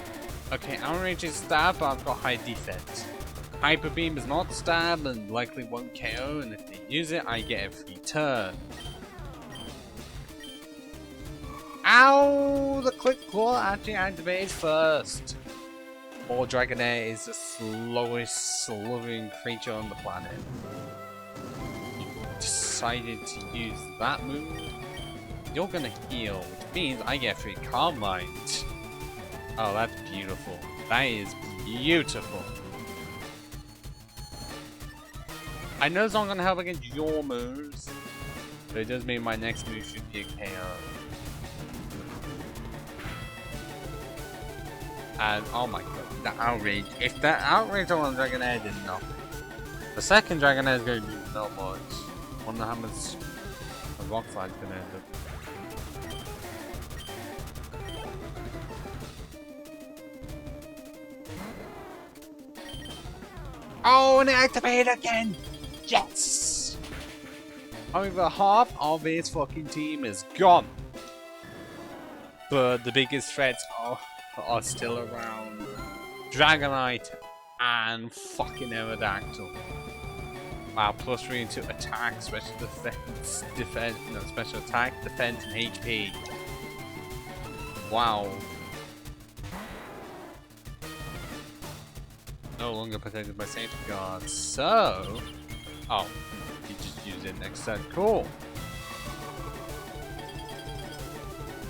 okay, Outrage is stab, but I've got high defense. Hyper Beam is not stab and likely won't KO, and if they use it, I get a free turn. Ow! The Quick Claw actually activates first. Or Dragonair is the slowest slithering creature on the planet. You decided to use that move. You're gonna heal, which means I get free Calm Mind. Oh, that's beautiful. That is beautiful. I know it's not gonna help against your moves, but it does mean my next move should be a KO. And oh my god, the outrage. If that outrage on Dragon Head did nothing, the second Dragon Head is going to do not much. Wonder how much a rock slide's going to end up. Oh, and it activated again! Yes! Over half of his fucking team is gone. But the biggest threats are still around. Dragonite and fucking Aerodactyl. Wow, +3 into attack, special defense, no, special attack, defense, and HP. Wow. No longer protected by safety guards, so... Oh, he just used it next turn, cool.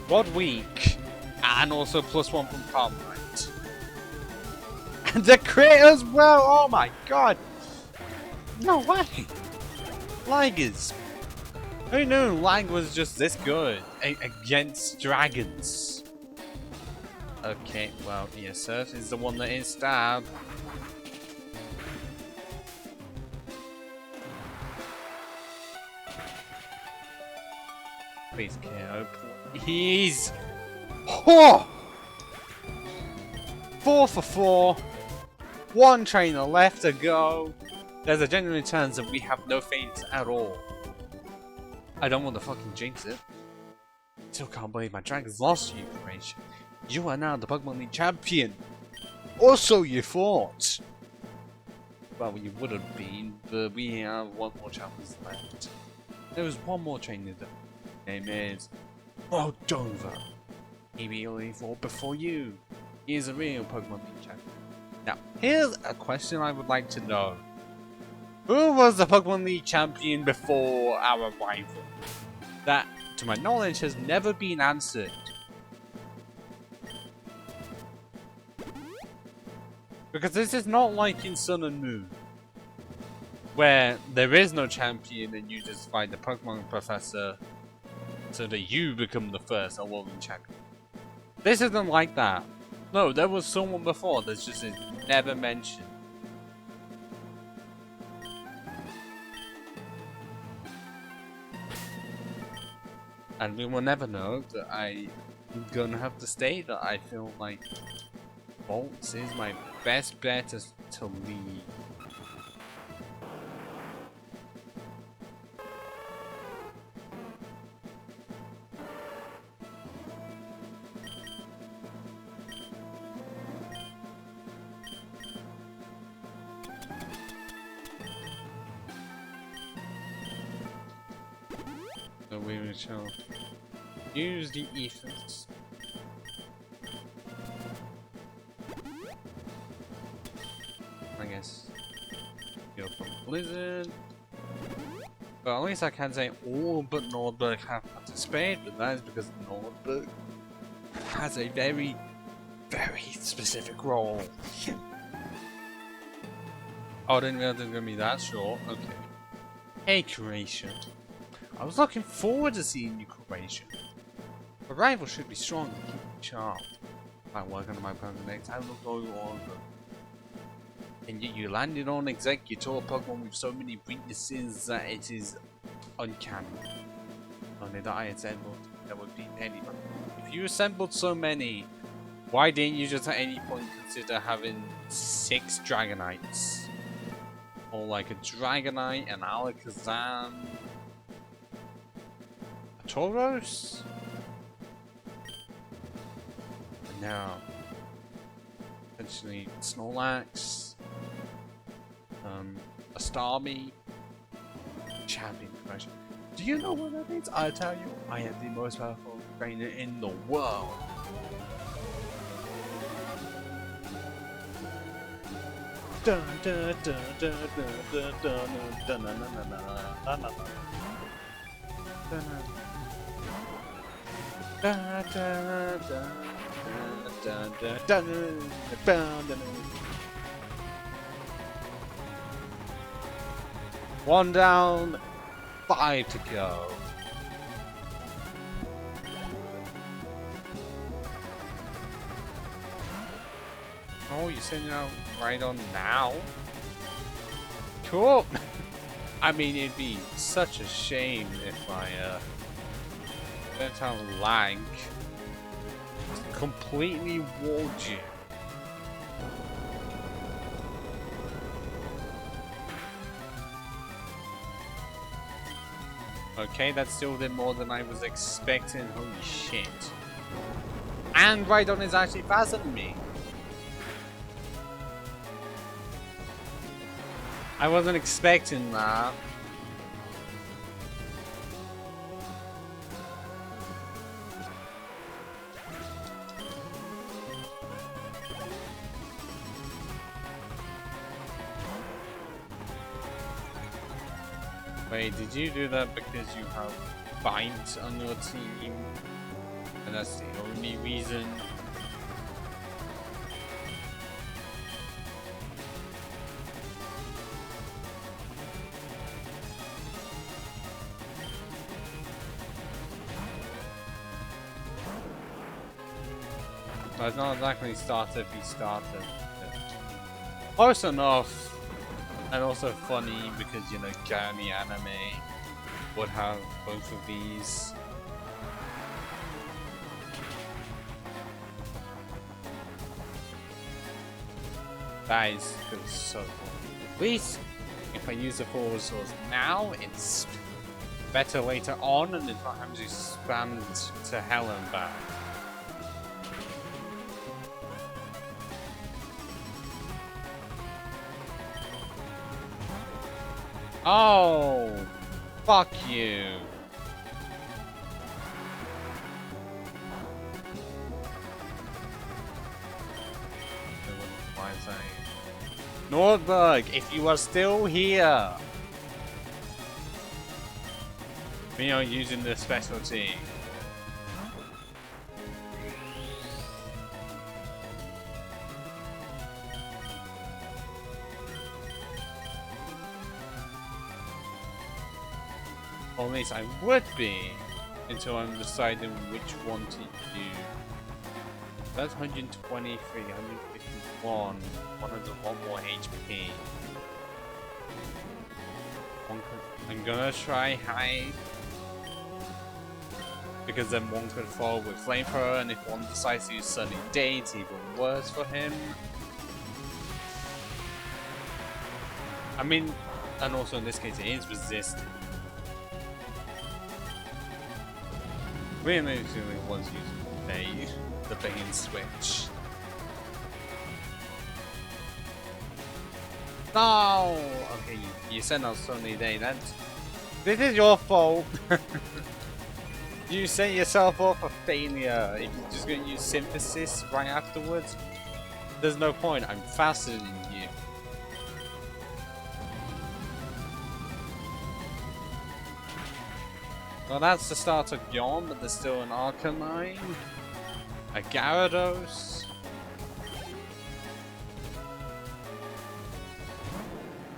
What week? And also +1 from Carmite. And the crit as well! Oh my god! No way! Ligers! Who knew Lag was just this good against dragons? Okay, well, ESF is the one that is stabbed. Please KO, please! Oh! 4 for 4. 1 trainer left to go. There's a genuine chance that we have no fates at all. I don't want to fucking jinx it. Still can't believe my dragons lost you, Croatia. You are now the Pokemon League champion. Also, you fought. Well, you would have been, but we have 1 more champions left. There was 1 more trainer though. Name is Moldova. He really fought before you. He is a real Pokemon League champion. Now, here's a question I would like to know. Who was the Pokemon League champion before our rival? That, to my knowledge, has never been answered. Because this is not like in Sun and Moon, where there is no champion and you just find the Pokemon Professor so that you become the first Alolan champion. This isn't like that. No, there was someone before that's just never mentioned. And we will never know that I'm gonna have to state that I feel like VODS is my best bet as to lead. So we shall use the ethers. I guess go from Blizzard. But at least I can say all but Nordberg have participated, but that is because Nordberg has a very, very specific role. Oh, I didn't realize it was gonna be that short. Okay. Hey, Croatia. I was looking forward to seeing you, Croatia. The rival should be strong and keep it sharp. By working on my Pokedex, I looked all over. And yet you landed on Executor Pokemon with so many weaknesses that it is uncanny. Only that I assembled, that would beat anyone. If you assembled so many, why didn't you just at any point consider having 6 Dragonites? Or like a Dragonite, an Alakazam, a Tauros? And now, potentially Snorlax, a Starmie, champion progression. Do you know what that means? I tell you, I am the most powerful trainer in the world. Dun, dun, dun, dun, dun, dun, dun, dun, dun, dun, dun, dun, dun. 1 down, 5 to go. Oh, you're sending out right on now? Cool! I mean, it'd be such a shame if I, let out lag. Completely walled you. Okay, that still did more than I was expecting. Holy shit. And Rhydon is actually faster than me. I wasn't expecting that. Wait, did you do that because you have Bind on your team? And that's the only reason? Well, it's not exactly starter if he started. Close enough. And also funny because, you know, Journey Anime would have both of these. That is so cool. At least if I use the full resource now, it's better later on and it's not having to expand to hell and back. Oh, fuck you. Nordberg, if you are still here. We are using the specialty. Or at least I would be, until I'm deciding which one to do. That's 123, 151, one of the one more HP. I'm gonna try high, because then one could fall with flamethrower, and if one decides to use sunny day, it's even worse for him. I mean, and also in this case it is resistant. We initially was using the bait and switch. No! Okay, you sent out Sunny Day. This is your fault. You set yourself up for failure. If you're just going to use synthesis right afterwards, there's no point. I'm faster than you. Well, that's the start of Yon, but there's still an Arcanine, a Gyarados.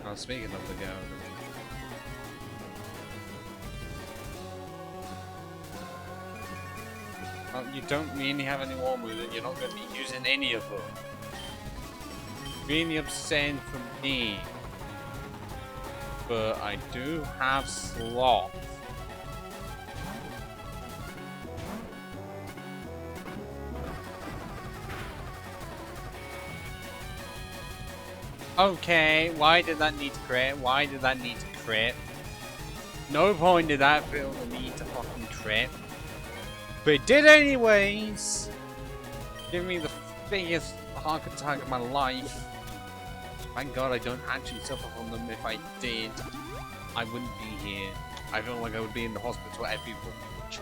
Oh, speaking of the Gyarados. Well, you don't really have any more moves, and you're not going to be using any of them. Really upsetting for me. But I do have Sloth. Okay, why did that need to crit? Why did that need to crit? No point did that feel the need to fucking crit. But it did anyways! Give me the biggest heart attack of my life. Thank God I don't actually suffer from them. If I did, I wouldn't be here. I feel like I would be in the hospital every week.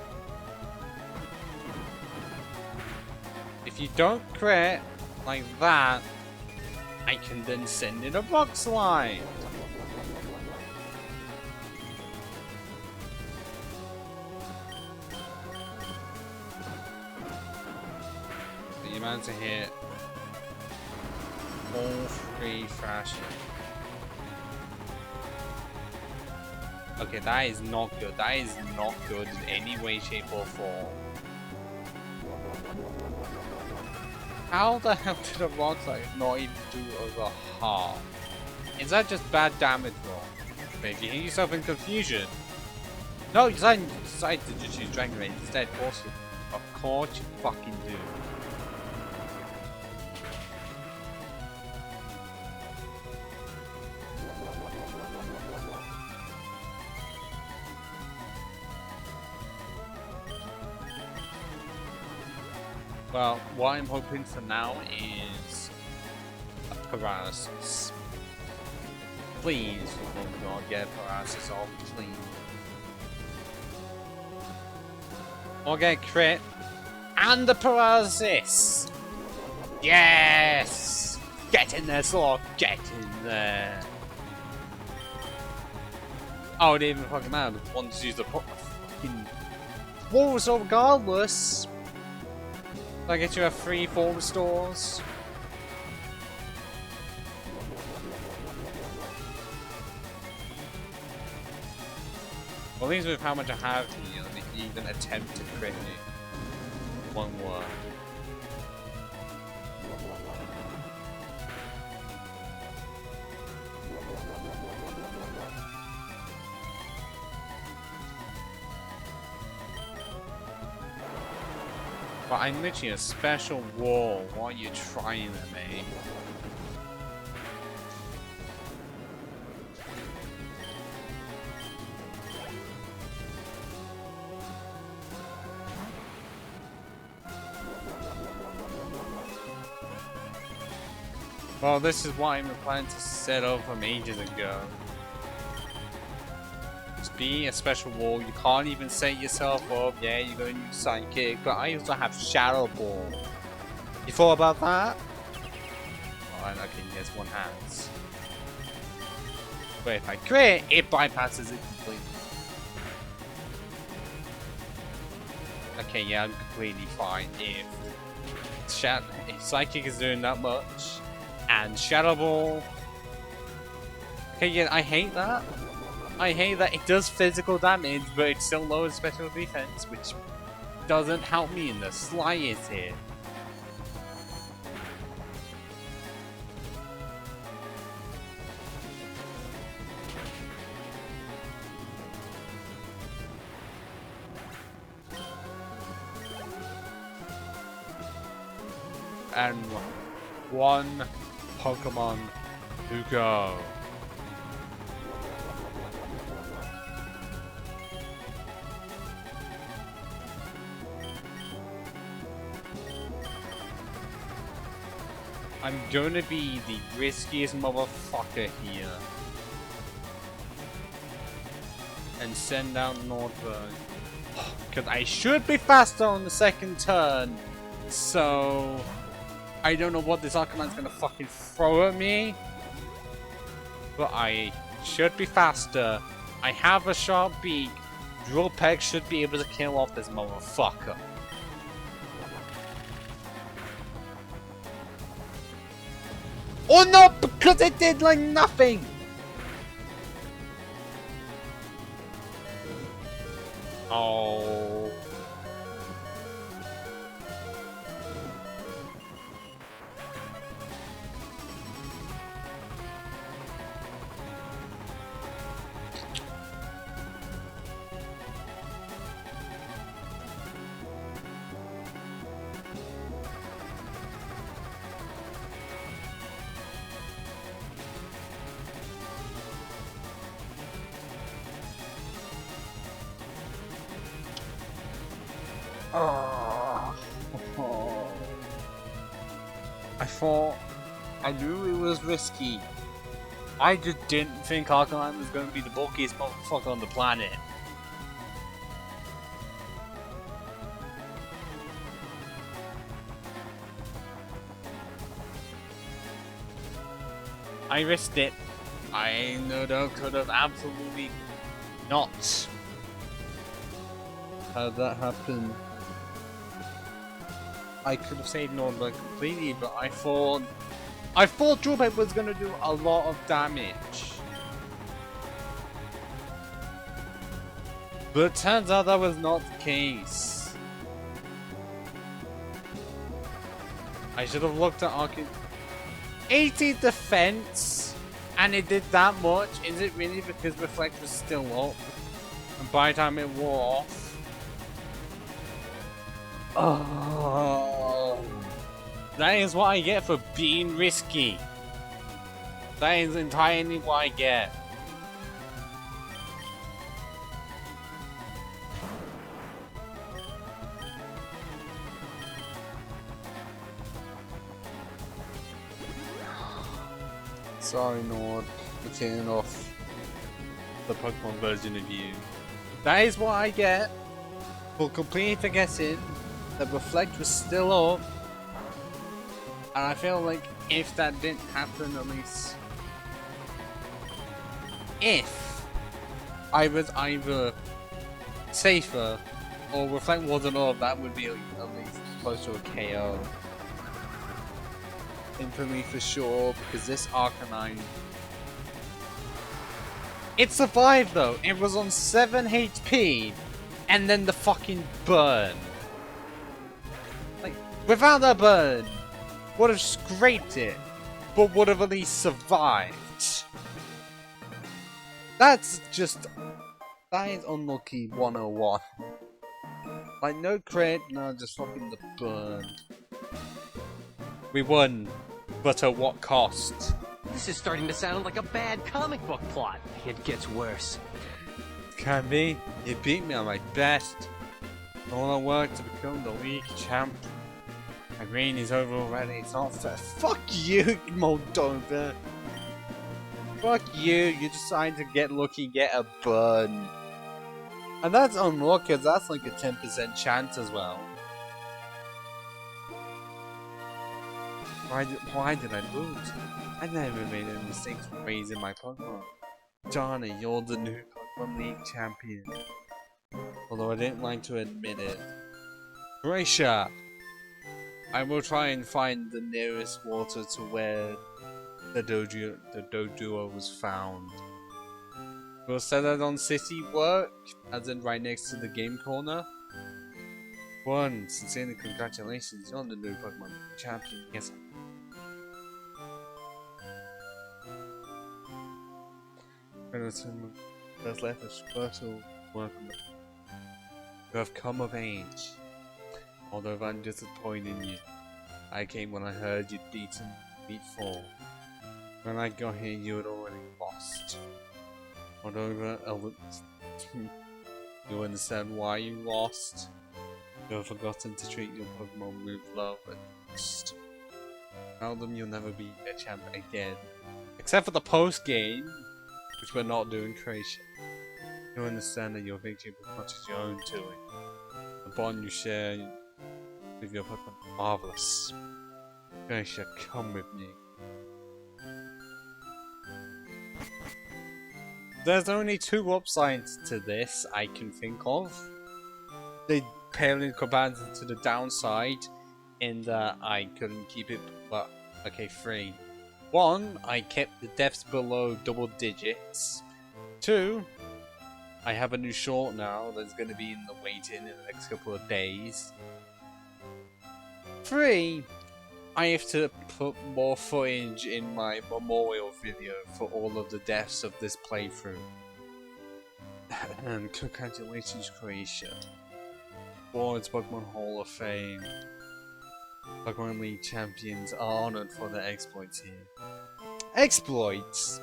If you don't crit like that, I can then send in a rock slide. So you managed to hit all three thrashing. Okay, that is not good. That is not good in any way, shape, or form. How the hell did a rock slide not even do over half? Is that just bad damage roll? Maybe you hit yourself in confusion. No, you decided to just use Dragon Raid instead. Of course you fucking do. Well, what I'm hoping for now is a paralysis. Please, oh god, get paralysis off, please. Or get crit. And the paralysis! Yes! Get in there, Slog! Get in there! Oh, it didn't even fucking matter. The ones use the fucking full restore regardless. I get you a free 4 restores. Well, at least with how much I have here, they can even attempt to crit me. One word. But I'm literally a special wall. What are you trying at me? Well, this is what I'm planning to set up from ages ago. Just be a special wall. You can't even set yourself up. Yeah, you're going to use Psychic, but I also have Shadow Ball. You thought about that? Oh, okay, yes, one has. But if I crit, it bypasses it completely. Okay, yeah, I'm completely fine if Psychic is doing that much. And Shadow Ball. Okay, yeah, I hate that. I hate that it does physical damage, but it still lowers special defense, which doesn't help me in the slightest here. And one Pokemon to go. I'm gonna be the riskiest motherfucker here. And send out Nordberg. Because I should be faster on the second turn. So I don't know what this Arcanine is gonna fucking throw at me. But I should be faster. I have a sharp beak. Drill Peck should be able to kill off this motherfucker. Oh no, because it did like nothing! Oh. I knew it was risky. I just didn't think Arcanine was going to be the bulkiest motherfucker on the planet. I risked it. I know that could have absolutely not had that happen. I could have saved Nordberg completely, but I thought Drill Peck was gonna do a lot of damage. But turns out that was not the case. I should have looked at Arcane. 80 defense, and it did that much. Is it really because Reflect was still up? And by the time it wore off. Oh. That is what I get for being risky. That is entirely what I get. Sorry, Nord, for turning off the Pokemon version of you. That is what I get for completely forgetting that Reflect was still up. And I feel like if that didn't happen, at least if I was either safer or Reflect wasn't up, that would be at least close to a KO. Infamy for sure, because this Arcanine, it survived though. It was on 7 HP, and then the fucking burn. Like, without the burn, would have scraped it, but would have at least survived. That's just, that is unlucky 101. Like, no crit, no, just fucking the burn. We won, but at what cost? This is starting to sound like a bad comic book plot. It gets worse. Can be. You beat me on my best. All I work to become the league champ. My reign is over already. It's not fair. Fuck you, Moldova. Fuck you. You decided to get lucky, get a burn. And that's unlucky. That's like a 10% chance as well. Why did I lose? I never made any mistakes raising my Pokemon. Johnny, you're the new Pokemon League champion. Although I didn't like to admit it. Gracia! I will try and find the nearest water to where the dojo was found. We'll set that on city work, as in right next to the game corner. One, sincerely congratulations, you're the new Pokemon League champion. Yes. There's left a special work on the you have come of age. Although I'm disappointed in you. I came when I heard you'd beaten Elite Four. When I got here you had already lost. Although you understand why you lost. You have forgotten to treat your Pokemon with love and trust. Tell them you'll never be a champ again. Except for the post game. Which we're not doing, Croatia. You understand that your victory was much as your own doing. The bond you share with your Pokemon is marvelous. Croatia, come with me. There's only 2 upsides to this I can think of. They pale in comparison to the downside in that I couldn't keep it, well, okay, 3. 1, I kept the deaths below double digits. 2, I have a new short now that's going to be in the waiting in the next couple of days. 3, I have to put more footage in my memorial video for all of the deaths of this playthrough. And congratulations, Croatia. VODS Pokemon Hall of Fame. Pokemon League champions are honored for their exploits here. Exploits?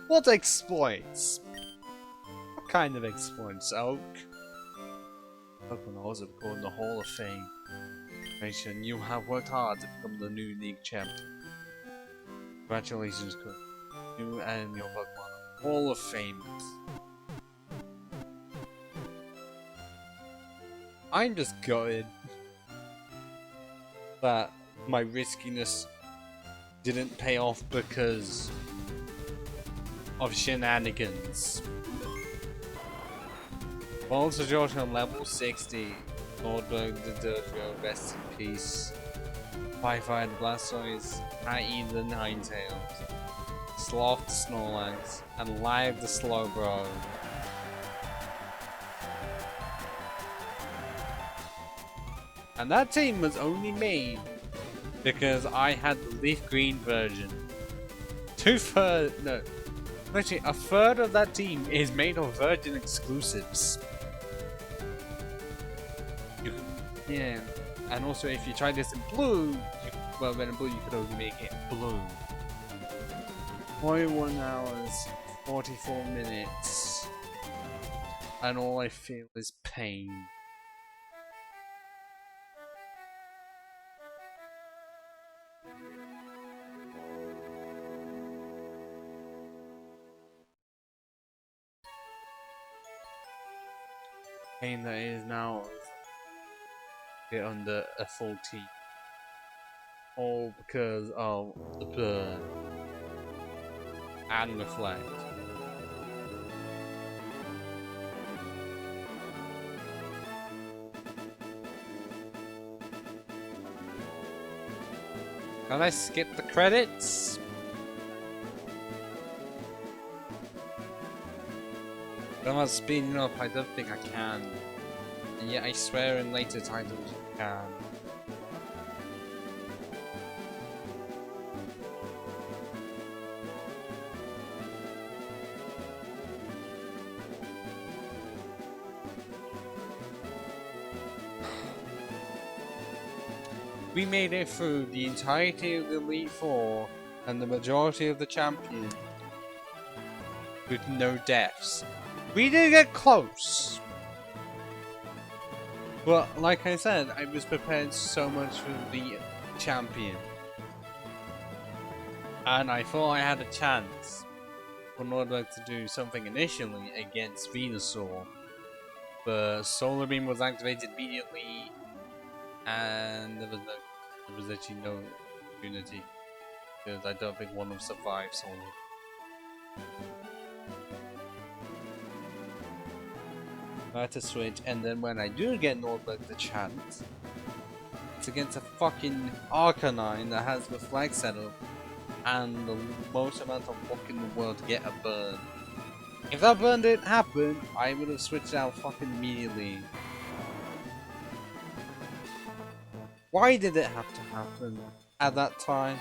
What exploits? What kind of exploits, Oak? Pokemon also recorded in the Hall of Fame. Nation, you have worked hard to become the new League champion. Congratulations, Cook. You and your Pokemon are Hall of Famers. I'm just gutted that my riskiness didn't pay off because of shenanigans. Also, Josh on level 60. Nordberg the Dojo, rest in peace. Pie-Fired Blastoise, Hattie the Ninetales, Sloth the Snorlax, and Live the Slowbro. And that team was only made because I had the LeafGreen version. Actually, a third of that team is made of Virgin exclusives. Yeah, and also if you try this in blue, then in blue you could only make it blue. 41 hours, 44 minutes, and all I feel is pain. Pain that is now get under a full team. All because of the burn and reflect. Can I skip the credits? If I'm speeding up, I don't think I can. And yet I swear in later titles you can. We made it through the entirety of the Elite Four and the majority of the champion with no deaths. We did get close. But like I said, I was prepared so much for the champion. And I thought I had a chance in order to do something initially against Venusaur. But Solar Beam was activated immediately and there was actually no opportunity. Because I don't think one of them survived Solar. I had to switch, and then when I do get Nuzlocke the chance, it's against a fucking Arcanine that has the flag setup and the most amount of luck in the world to get a burn. If that burn didn't happen, I would have switched out fucking immediately. Why did it have to happen at that time?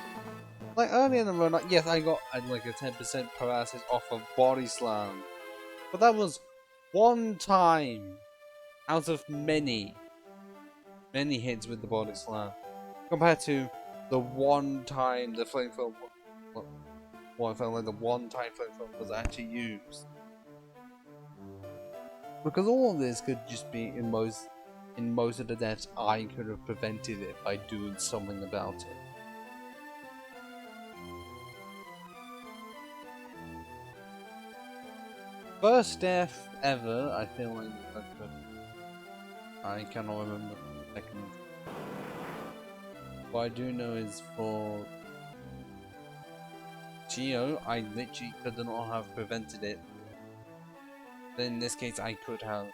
Like early in the run, yes, I got like a 10% paralysis off of Body Slam, but that was one time out of many hits with the Body Slam, compared to the one time the Flamethrower, what I felt like the one time Flamethrower was actually used. Because all of this could just be in most of the deaths, I could have prevented it by doing something about it. First death ever, I feel like I cannot remember the second. What I do know is for Geo, I literally could not have prevented it. But in this case, I could have,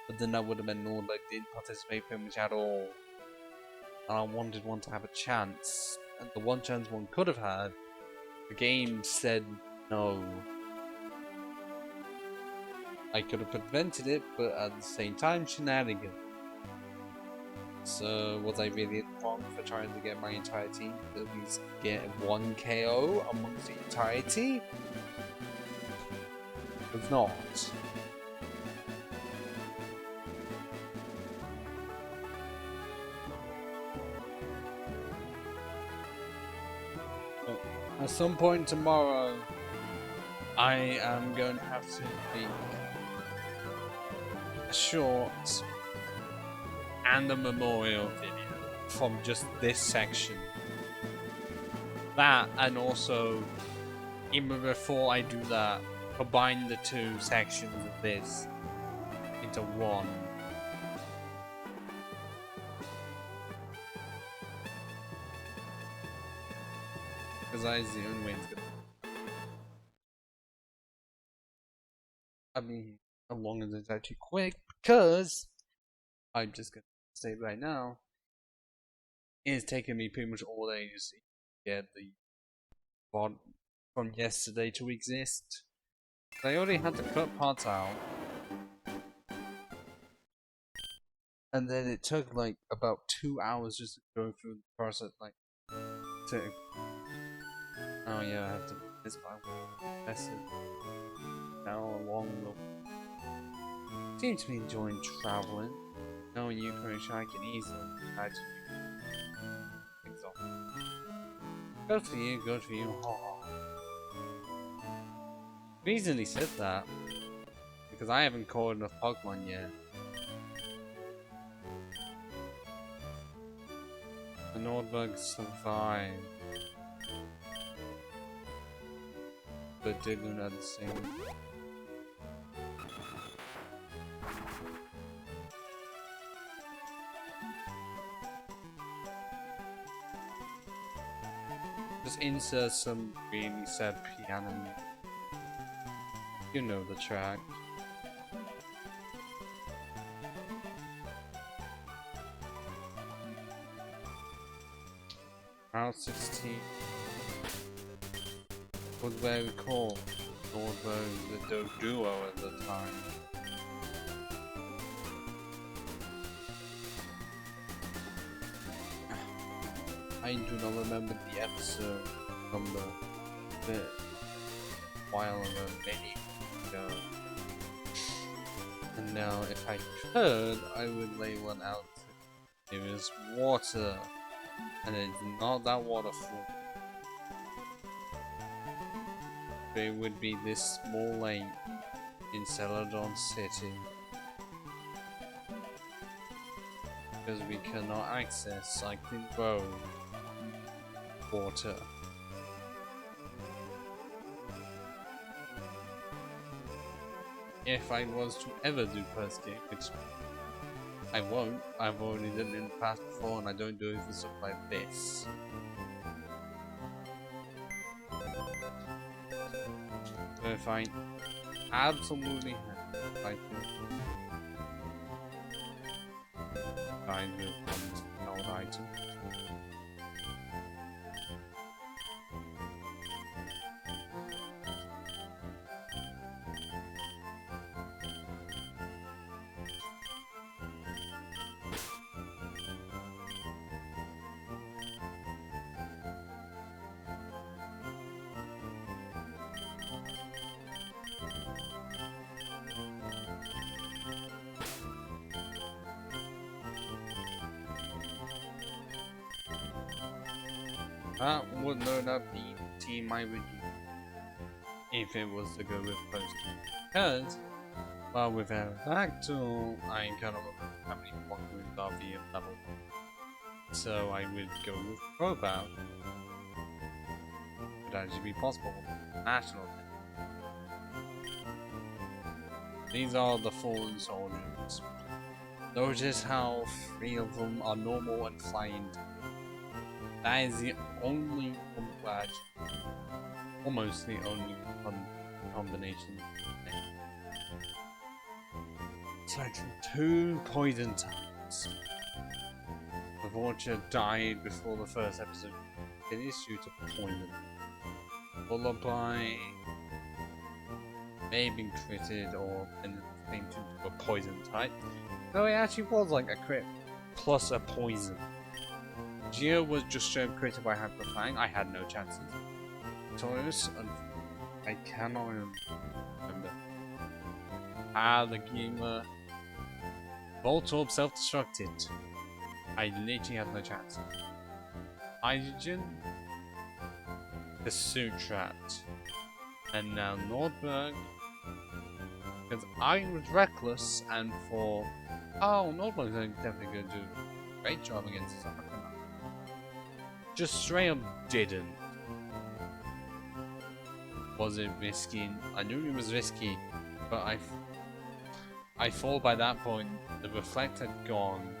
but then that would have meant Nuzlocke didn't participate pretty much at all. And I wanted one to have a chance, and the one chance one could have had, the game said no. I could have prevented it, but at the same time, shenanigans. So, was I really wrong for trying to get my entire team to at least get one KO amongst the entirety? It was not. At some point tomorrow, I am going to have to make a short and a memorial video from just this section. That, and also, even before I do that, combine the two sections of this into one. Because that is the only way it's gonna. I mean, as long as it's actually quick, because I'm just gonna say right now, it's taken me pretty much all day to get the VOD from yesterday to exist. I already had to cut parts out. And then it took like about 2 hours just to go through the process, like to. Oh yeah, I have to miss my message. Now along the. Seem to be enjoying traveling. Knowing you, Croatia, I can easily imagine you. Things off. Good for you, good for you. Oh. Reason he said that because I haven't caught enough Pokemon yet. The Nordberg survived, but didn't at the same. Just insert some really sad piano music. You know the track. Route 16 was where we called Nordberg the duo at the time. I do not remember the episode number, but a while ago, many ago. And now, if I could, I would lay one out. It was water. And it's not that waterfall. But it would be this small lake in Celadon City. Because we cannot access Cycling Road water. If I was to ever do first game, which I won't. I've already done it in the past before, and I don't do it for stuff like this. So if I absolutely have to find with an old item. That would not be the team I would use if it was to go with post game. Because, well, with Aerodactyl, I kind of remember how many Pokemon are being level 1. So I would go with Crowbow. Would actually be possible with National. These are the fallen soldiers. Notice how 3 of them are normal and flying. That is the only almost the only combination. Aside from 2 poison types. The Vulture died before the first episode finished due to poison. Followed by maybe critted or came to a poison type. No, it actually was like a crit plus a poison. Geo was just shown critted by Hyperfang. I had no chances. Taurus, I cannot remember. The gamer. Voltorb self-destructed. I literally had no chance. Hydrogen. The suit trapped. And now Nordberg. Because I was reckless and for. Oh, Nordberg's definitely going to do a great job against this. Just straight up didn't. Was it risky? I knew it was risky, but I thought by that point the reflect had gone.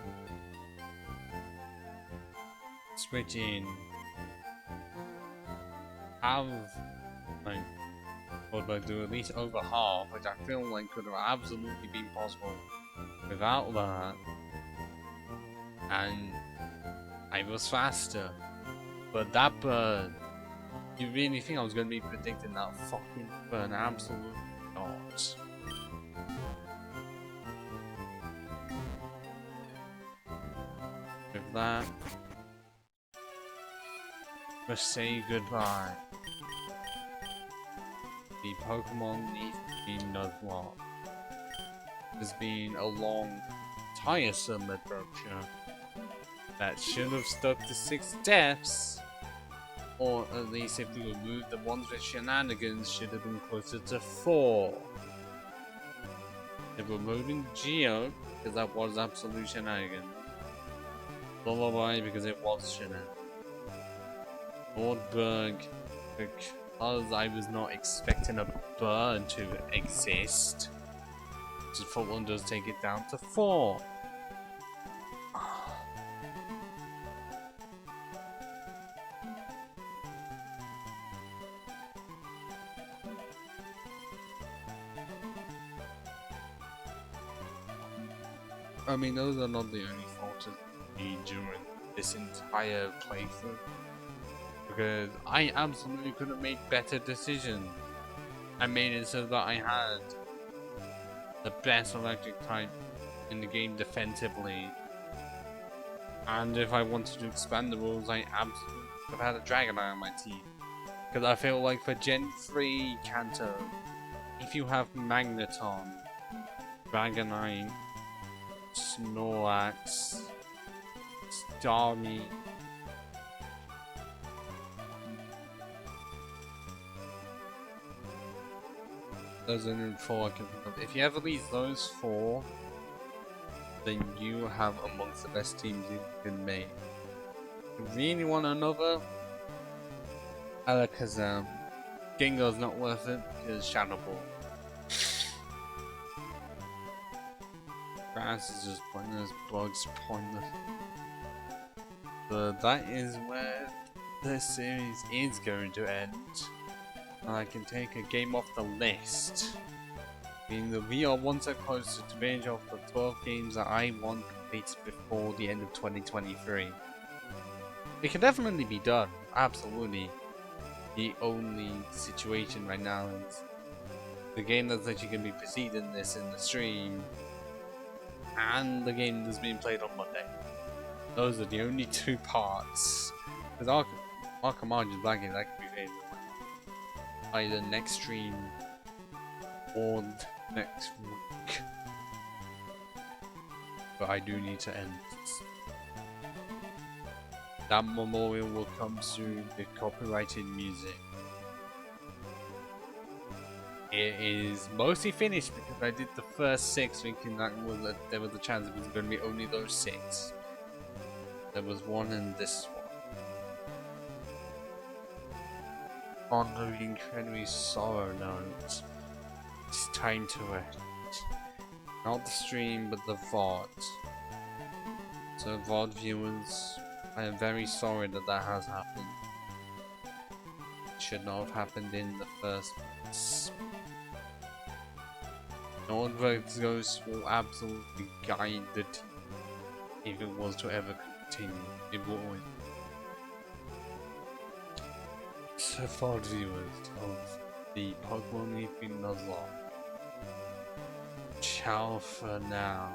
Switching. Have like Nordberg do at least over half, which I feel like could have absolutely been possible without that. And I was faster. But that bird, you really think I was going to be predicting that fucking bird? Absolutely not. that, must say goodbye. The Pokemon LeafGreen Nuzlocke has been a long, tiresome adventure that should have stuck to 6 steps, or at least if we removed the ones with shenanigans, should have been closer to 4. If we're removing Geo, because that was absolute shenanigans. Lullaby, because it was shenanigans. Nordberg, because I was not expecting a bird to exist. Just for one does take it down to 4. I mean, those are not the only faults of me during this entire playthrough. Because I absolutely couldn't make better decisions. I made it so that I had the best electric type in the game defensively. And if I wanted to expand the rules, I absolutely could have had a Dragonite on my team. Because I feel like for Gen 3 Kanto, if you have Magneton, Dragonite, Snorlax, Starmie, those are the 4 I can think of. If you have at least those 4, then you have amongst the best teams you can make. If you really want another, Alakazam. Gengar's not worth it because Shadow Ball. Grass is just pointless, Bugs pointless. But that is where this series is going to end. And I can take a game off the list. Meaning that we are one step closer to finish off the 12 games that I want completed before the end of 2023. It can definitely be done, absolutely. The only situation right now is the game that's actually going to be preceding this in the stream and the game that's being played on Monday. Those are the only 2 parts. Because Arkham Origins Black Game, that can be played either next stream or next week. But I do need to end this. That memorial will come soon with copyrighted music. It is mostly finished because I did the first 6 thinking that there was a chance it was going to be only those 6. There was one in this one. On the incredibly sorrow note, it's time to end. Not the stream, but the VOD. So VOD viewers, I am very sorry that that has happened. It should not have happened in the first place. Nordberg's Ghost will absolutely guide the team if it was to ever continue. It would. So far, viewers of the Pokemon LeafGreen Nuzlocke, ciao for now.